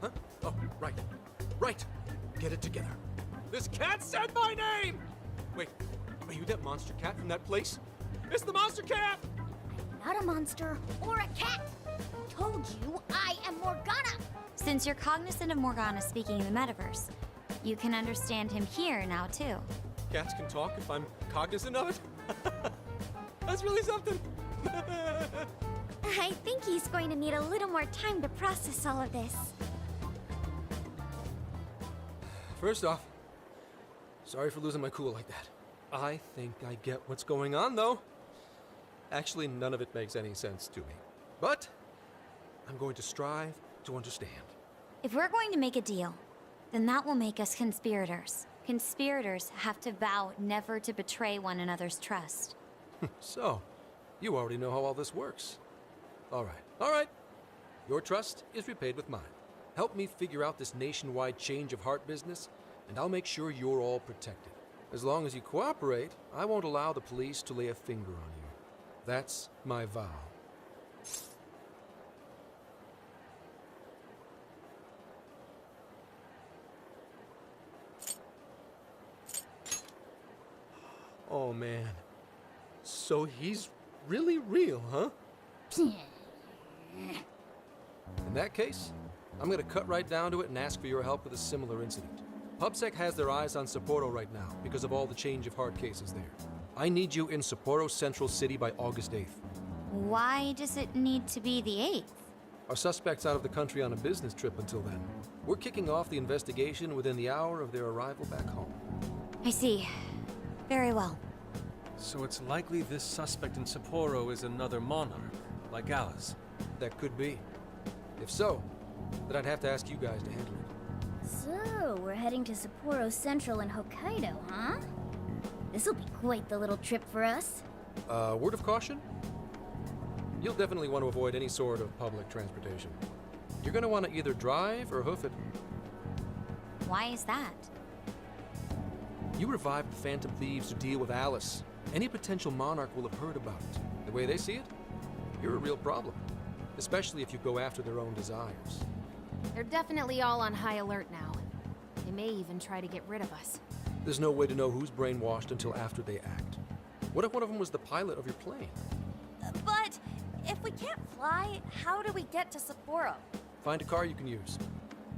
Huh? Oh, right. Right. Get it together. This cat said my name! Wait, are you that monster cat from that place? It's the monster cat! Not a monster or a cat. Told you I am Morgana. Since you're cognizant of Morgana speaking in the metaverse, you can understand him here now, too. Cats can talk if I'm cognizant of it? That's really something! I think he's going to need a little more time to process all of this. First off, sorry for losing my cool like that. I think I get what's going on, though. Actually, none of it makes any sense to me. But I'm going to strive to understand. If we're going to make a deal, then that will make us conspirators. Conspirators have to vow never to betray one another's trust. So, you already know how all this works. All right. Your trust is repaid with mine. Help me figure out this nationwide change of heart business, and I'll make sure you're all protected. As long as you cooperate, I won't allow the police to lay a finger on you. That's my vow. Oh, man. So he's really real, huh? In that case, I'm gonna cut right down to it and ask for your help with a similar incident. PubSec has their eyes on Sapporo right now because of all the change of heart cases there. I need you in Sapporo Central City by August 8th. Why does it need to be the 8th? Our suspect's out of the country on a business trip until then. We're kicking off the investigation within the hour of their arrival back home. I see. Very well. So it's likely this suspect in Sapporo is another monarch, like Alice. That could be. If so, then I'd have to ask you guys to handle it. So, we're heading to Sapporo Central in Hokkaido, huh? This'll be quite the little trip for us. Word of caution? You'll definitely want to avoid any sort of public transportation. You're gonna want to either drive or hoof it. Why is that? You revived the Phantom Thieves to deal with Alice. Any potential monarch will have heard about it. The way they see it, you're a real problem. Especially if you go after their own desires. They're definitely all on high alert now. They may even try to get rid of us. There's no way to know who's brainwashed until after they act. What if one of them was the pilot of your plane? But if we can't fly, how do we get to Sapporo? Find a car you can use.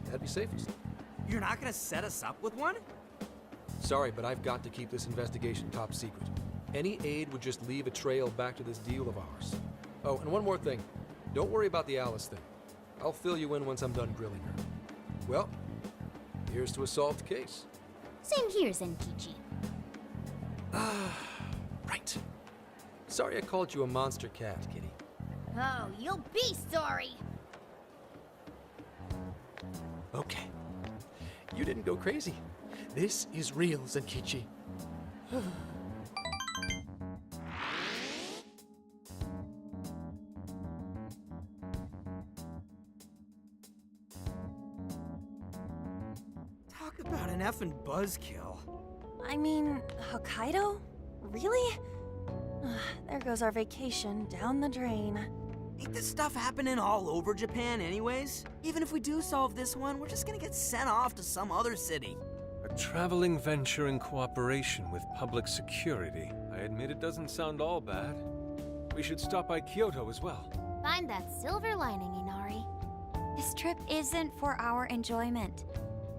That'd be safest. You're not gonna set us up with one? Sorry, but I've got to keep this investigation top secret. Any aid would just leave a trail back to this deal of ours. Oh, and one more thing. Don't worry about the Alice thing. I'll fill you in once I'm done grilling her. Well, here's to a solved case. Same here, Zenkichi. Right. Sorry I called you a monster cat, kitty. Oh, you'll be sorry. Okay. you didn't go crazy. This is real, Zenkichi. Talk about an effing buzzkill. I mean, Hokkaido? Really? There goes our vacation down the drain. Ain't this stuff happening all over Japan anyways? Even if we do solve this one, we're just gonna get sent off to some other city. A traveling venture in cooperation with public security. I admit it doesn't sound all bad. We should stop by Kyoto as well. Find that silver lining, Inari. This trip isn't for our enjoyment.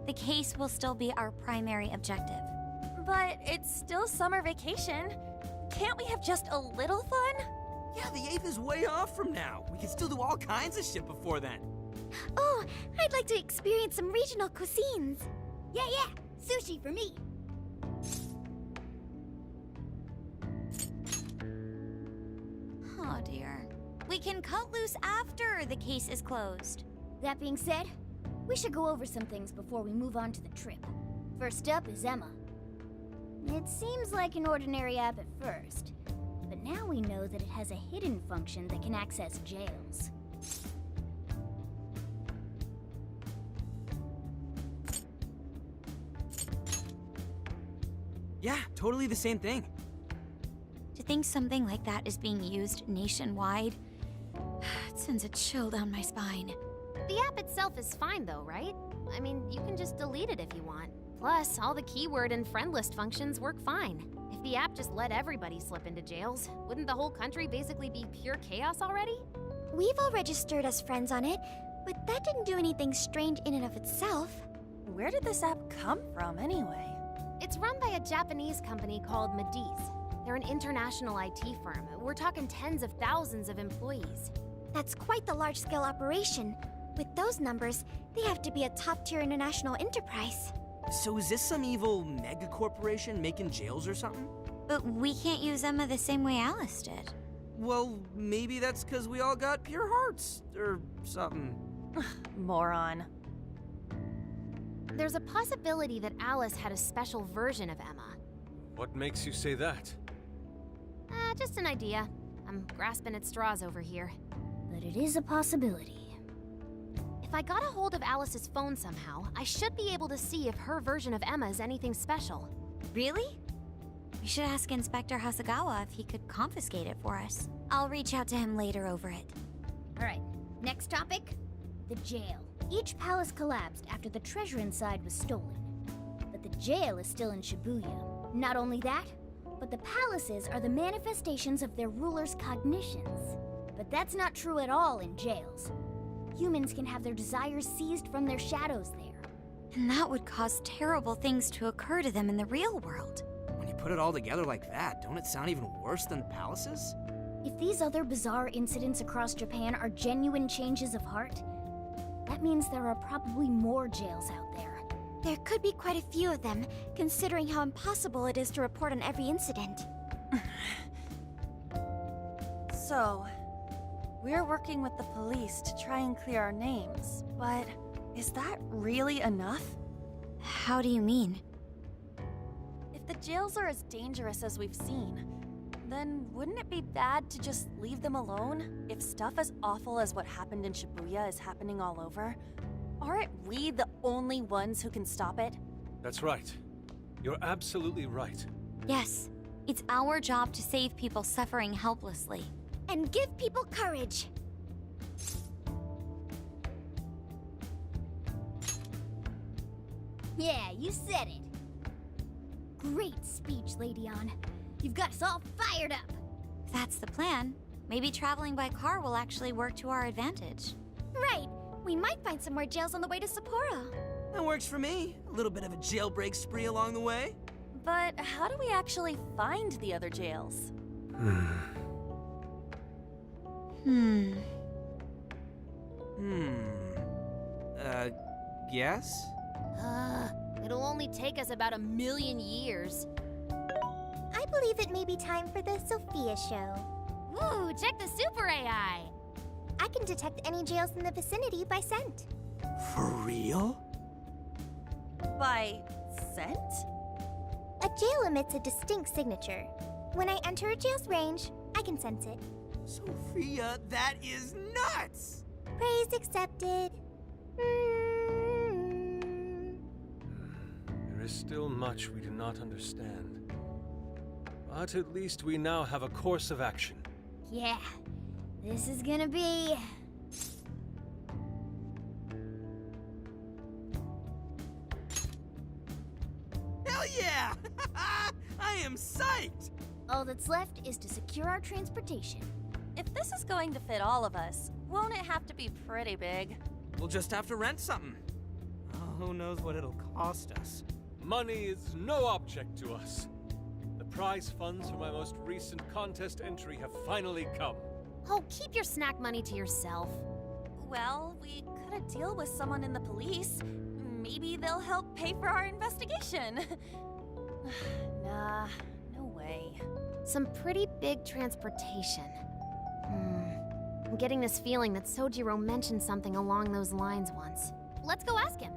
The case will still be our primary objective. But it's still summer vacation. Can't we have just a little fun? Yeah, the 8th is way off from now. We can still do all kinds of shit before then. Oh, I'd like to experience some regional cuisines. Yeah, sushi for me. Oh dear. We can cut loose after the case is closed. That being said, we should go over some things before we move on to the trip. First up is Emma. It seems like an ordinary app at first, but now we know that it has a hidden function that can access jails. Yeah, totally the same thing. To think something like that is being used nationwide, it sends a chill down my spine. The app itself is fine though, right? I mean, you can just delete it if you want. Plus, all the keyword and friend list functions work fine. If the app just let everybody slip into jails, wouldn't the whole country basically be pure chaos already? We've all registered as friends on it, but that didn't do anything strange in and of itself. Where did this app come from anyway? It's run by a Japanese company called Medice. They're an international IT firm. We're talking tens of thousands of employees. That's quite the large-scale operation. With those numbers, they have to be a top-tier international enterprise. So is this some evil mega corporation making jails or something? But we can't use Emma the same way Alice did. Well, maybe that's because we all got pure hearts, or something. Moron. There's a possibility that Alice had a special version of Emma. What makes you say that? Just an idea. I'm grasping at straws over here. But it is a possibility. If I got a hold of Alice's phone somehow, I should be able to see if her version of Emma is anything special. Really? We should ask Inspector Hasagawa if he could confiscate it for us. I'll reach out to him later over it. Alright, next topic. The jail. Each palace collapsed after the treasure inside was stolen. But the jail is still in Shibuya. Not only that, but the palaces are the manifestations of their rulers' cognitions. But that's not true at all in jails. Humans can have their desires seized from their shadows there. And that would cause terrible things to occur to them in the real world. When you put it all together like that, don't it sound even worse than palaces? If these other bizarre incidents across Japan are genuine changes of heart, that means there are probably more jails out there. There could be quite a few of them, considering how impossible it is to report on every incident. So, we're working with the police to try and clear our names, but is that really enough? How do you mean? If the jails are as dangerous as we've seen, then wouldn't it be bad to just leave them alone? If stuff as awful as what happened in Shibuya is happening all over, aren't we the only ones who can stop it? That's right. You're absolutely right. Yes, it's our job to save people suffering helplessly. And give people courage. Yeah, you said it. Great speech, Lady Ann. You've got us all fired up. If that's the plan, maybe traveling by car will actually work to our advantage. Right. We might find some more jails on the way to Sapporo. That works for me. A little bit of a jailbreak spree along the way. But how do we actually find the other jails? Yes? It'll only take us about 1,000,000 years. I believe it may be time for the Sophia show. Ooh, check the super AI! I can detect any jails in the vicinity by scent. For real? by scent? A jail emits a distinct signature. When I enter a jail's range, I can sense it. Sophia, that is nuts! Praise accepted. There is still much we do not understand. But at least we now have a course of action. Yeah, this is gonna be... Hell yeah! I am psyched! All that's left is to secure our transportation. If this is going to fit all of us, won't it have to be pretty big? We'll just have to rent something. Oh, who knows what it'll cost us. Money is no object to us. The prize funds for my most recent contest entry have finally come. Oh, keep your snack money to yourself. Well, we could a deal with someone in the police. Maybe they'll help pay for our investigation. Nah, no way. Some pretty big transportation. I'm getting this feeling that Sojiro mentioned something along those lines once. Let's go ask him.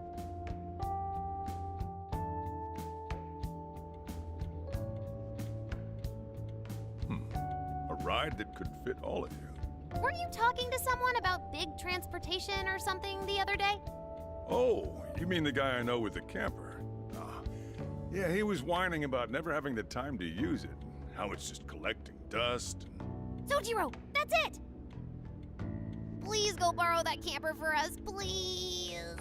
A ride that could fit all of you. Weren't you talking to someone about big transportation or something the other day? Oh, you mean the guy I know with the camper? Yeah, he was whining about never having the time to use it. How it's just collecting dust. Sojiro, that's it! Please go borrow that camper for us, please.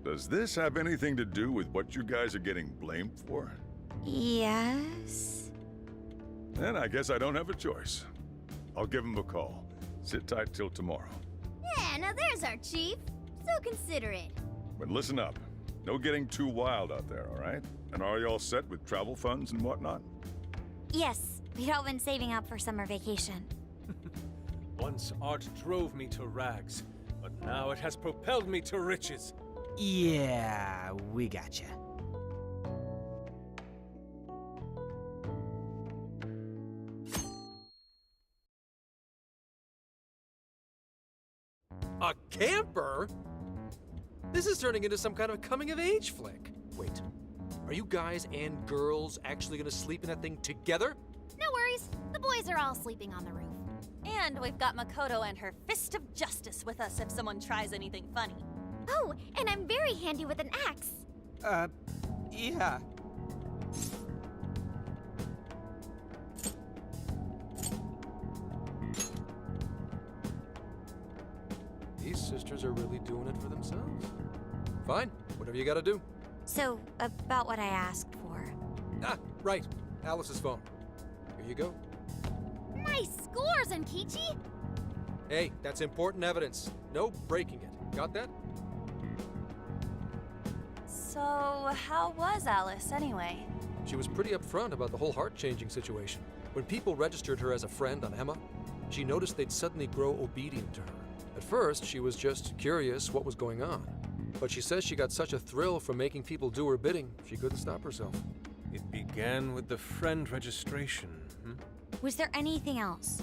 Does this have anything to do with what you guys are getting blamed for? Yes? Then I guess I don't have a choice. I'll give him a call. Sit tight till tomorrow. Yeah, now there's our chief. So considerate. But listen up. No getting too wild out there, all right? And are you all set with travel funds and whatnot? Yes, we'd all been saving up for summer vacation. Once art drove me to rags, but now it has propelled me to riches. Yeah, we gotcha. A camper? This is turning into some kind of coming-of-age flick. Wait, are you guys and girls actually gonna sleep in that thing together? No worries. The boys are all sleeping on the roof. And we've got Makoto and her Fist of Justice with us if someone tries anything funny. Oh, and I'm very handy with an axe. Yeah. These sisters are really doing it for themselves. Fine, whatever you gotta do. So, about what I asked for. Ah, right. Alice's phone. Here you go. Nice scores, Enkichi! Hey, that's important evidence. No breaking it. Got that? So, how was Alice anyway? She was pretty upfront about the whole heart-changing situation. When people registered her as a friend on Emma, she noticed they'd suddenly grow obedient to her. At first, she was just curious what was going on. But she says she got such a thrill from making people do her bidding, she couldn't stop herself. It began with the friend registration, Was there anything else?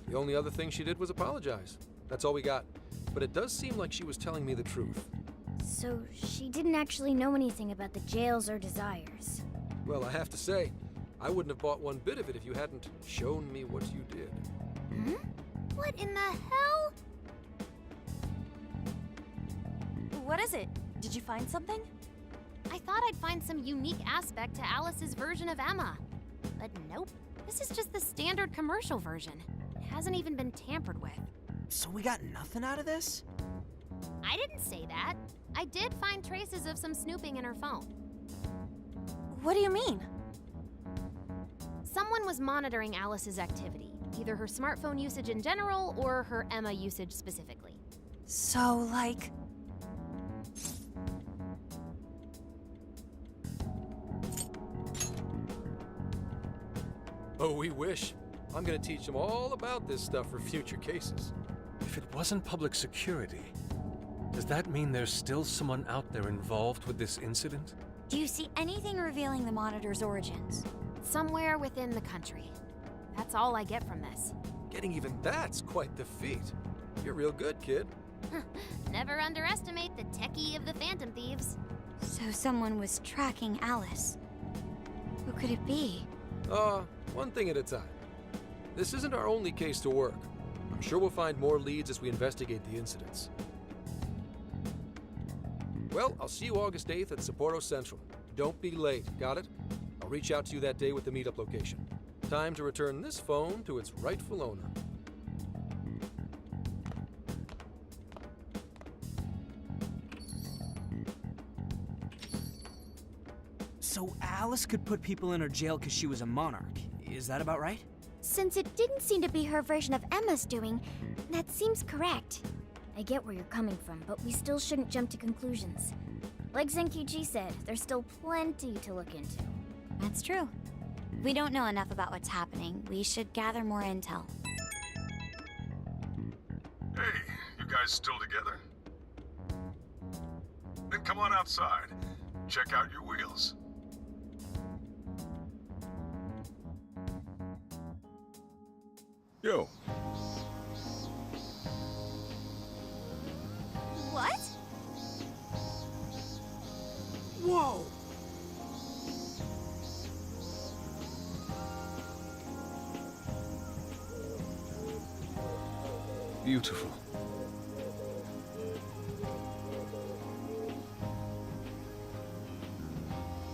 The only other thing she did was apologize. That's all we got. But it does seem like she was telling me the truth. So, she didn't actually know anything about the jails or desires. Well, I have to say, I wouldn't have bought one bit of it if you hadn't shown me what you did. What in the hell? What is it? Did you find something? I thought I'd find some unique aspect to Alice's version of Emma. But nope. This is just the standard commercial version. It hasn't even been tampered with. So we got nothing out of this? I didn't say that. I did find traces of some snooping in her phone. What do you mean? Someone was monitoring Alice's activity, either her smartphone usage in general or her Emma usage specifically. So, like... Oh, we wish. I'm gonna teach them all about this stuff for future cases. If it wasn't public security, does that mean there's still someone out there involved with this incident? Do you see anything revealing the Monitor's origins? Somewhere within the country. That's all I get from this. Getting even that's quite the feat. You're real good, kid. Never underestimate the techie of the Phantom Thieves. So someone was tracking Alice. Who could it be? One thing at a time. This isn't our only case to work. I'm sure we'll find more leads as we investigate the incidents. Well, I'll see you August 8th at Sapporo Central. Don't be late, got it? I'll reach out to you that day with the meetup location. Time to return this phone to its rightful owner. So Alice could put people in her jail because she was a monarch. Is that about right? Since it didn't seem to be her version of Emma's doing, that seems correct. I get where you're coming from, but we still shouldn't jump to conclusions. Like Zenkichi said, there's still plenty to look into. That's true. We don't know enough about what's happening. We should gather more intel. Hey, you guys still together? Then come on outside. Check out your wheels. Yo. What? Whoa! Beautiful.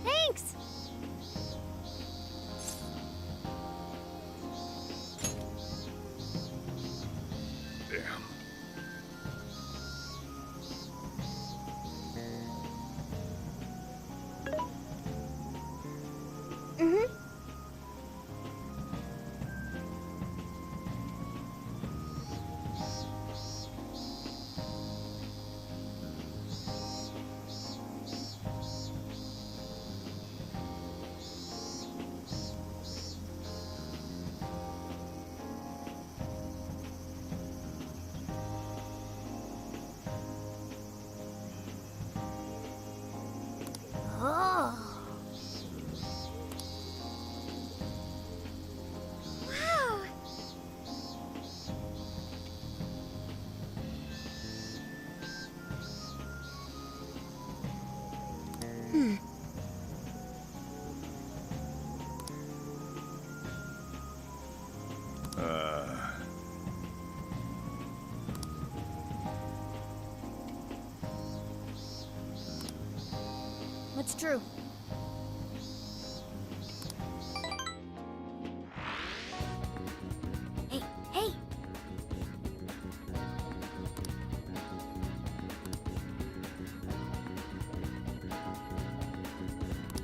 Thanks! Damn. Mm-hmm. Oh. Wow. What's true?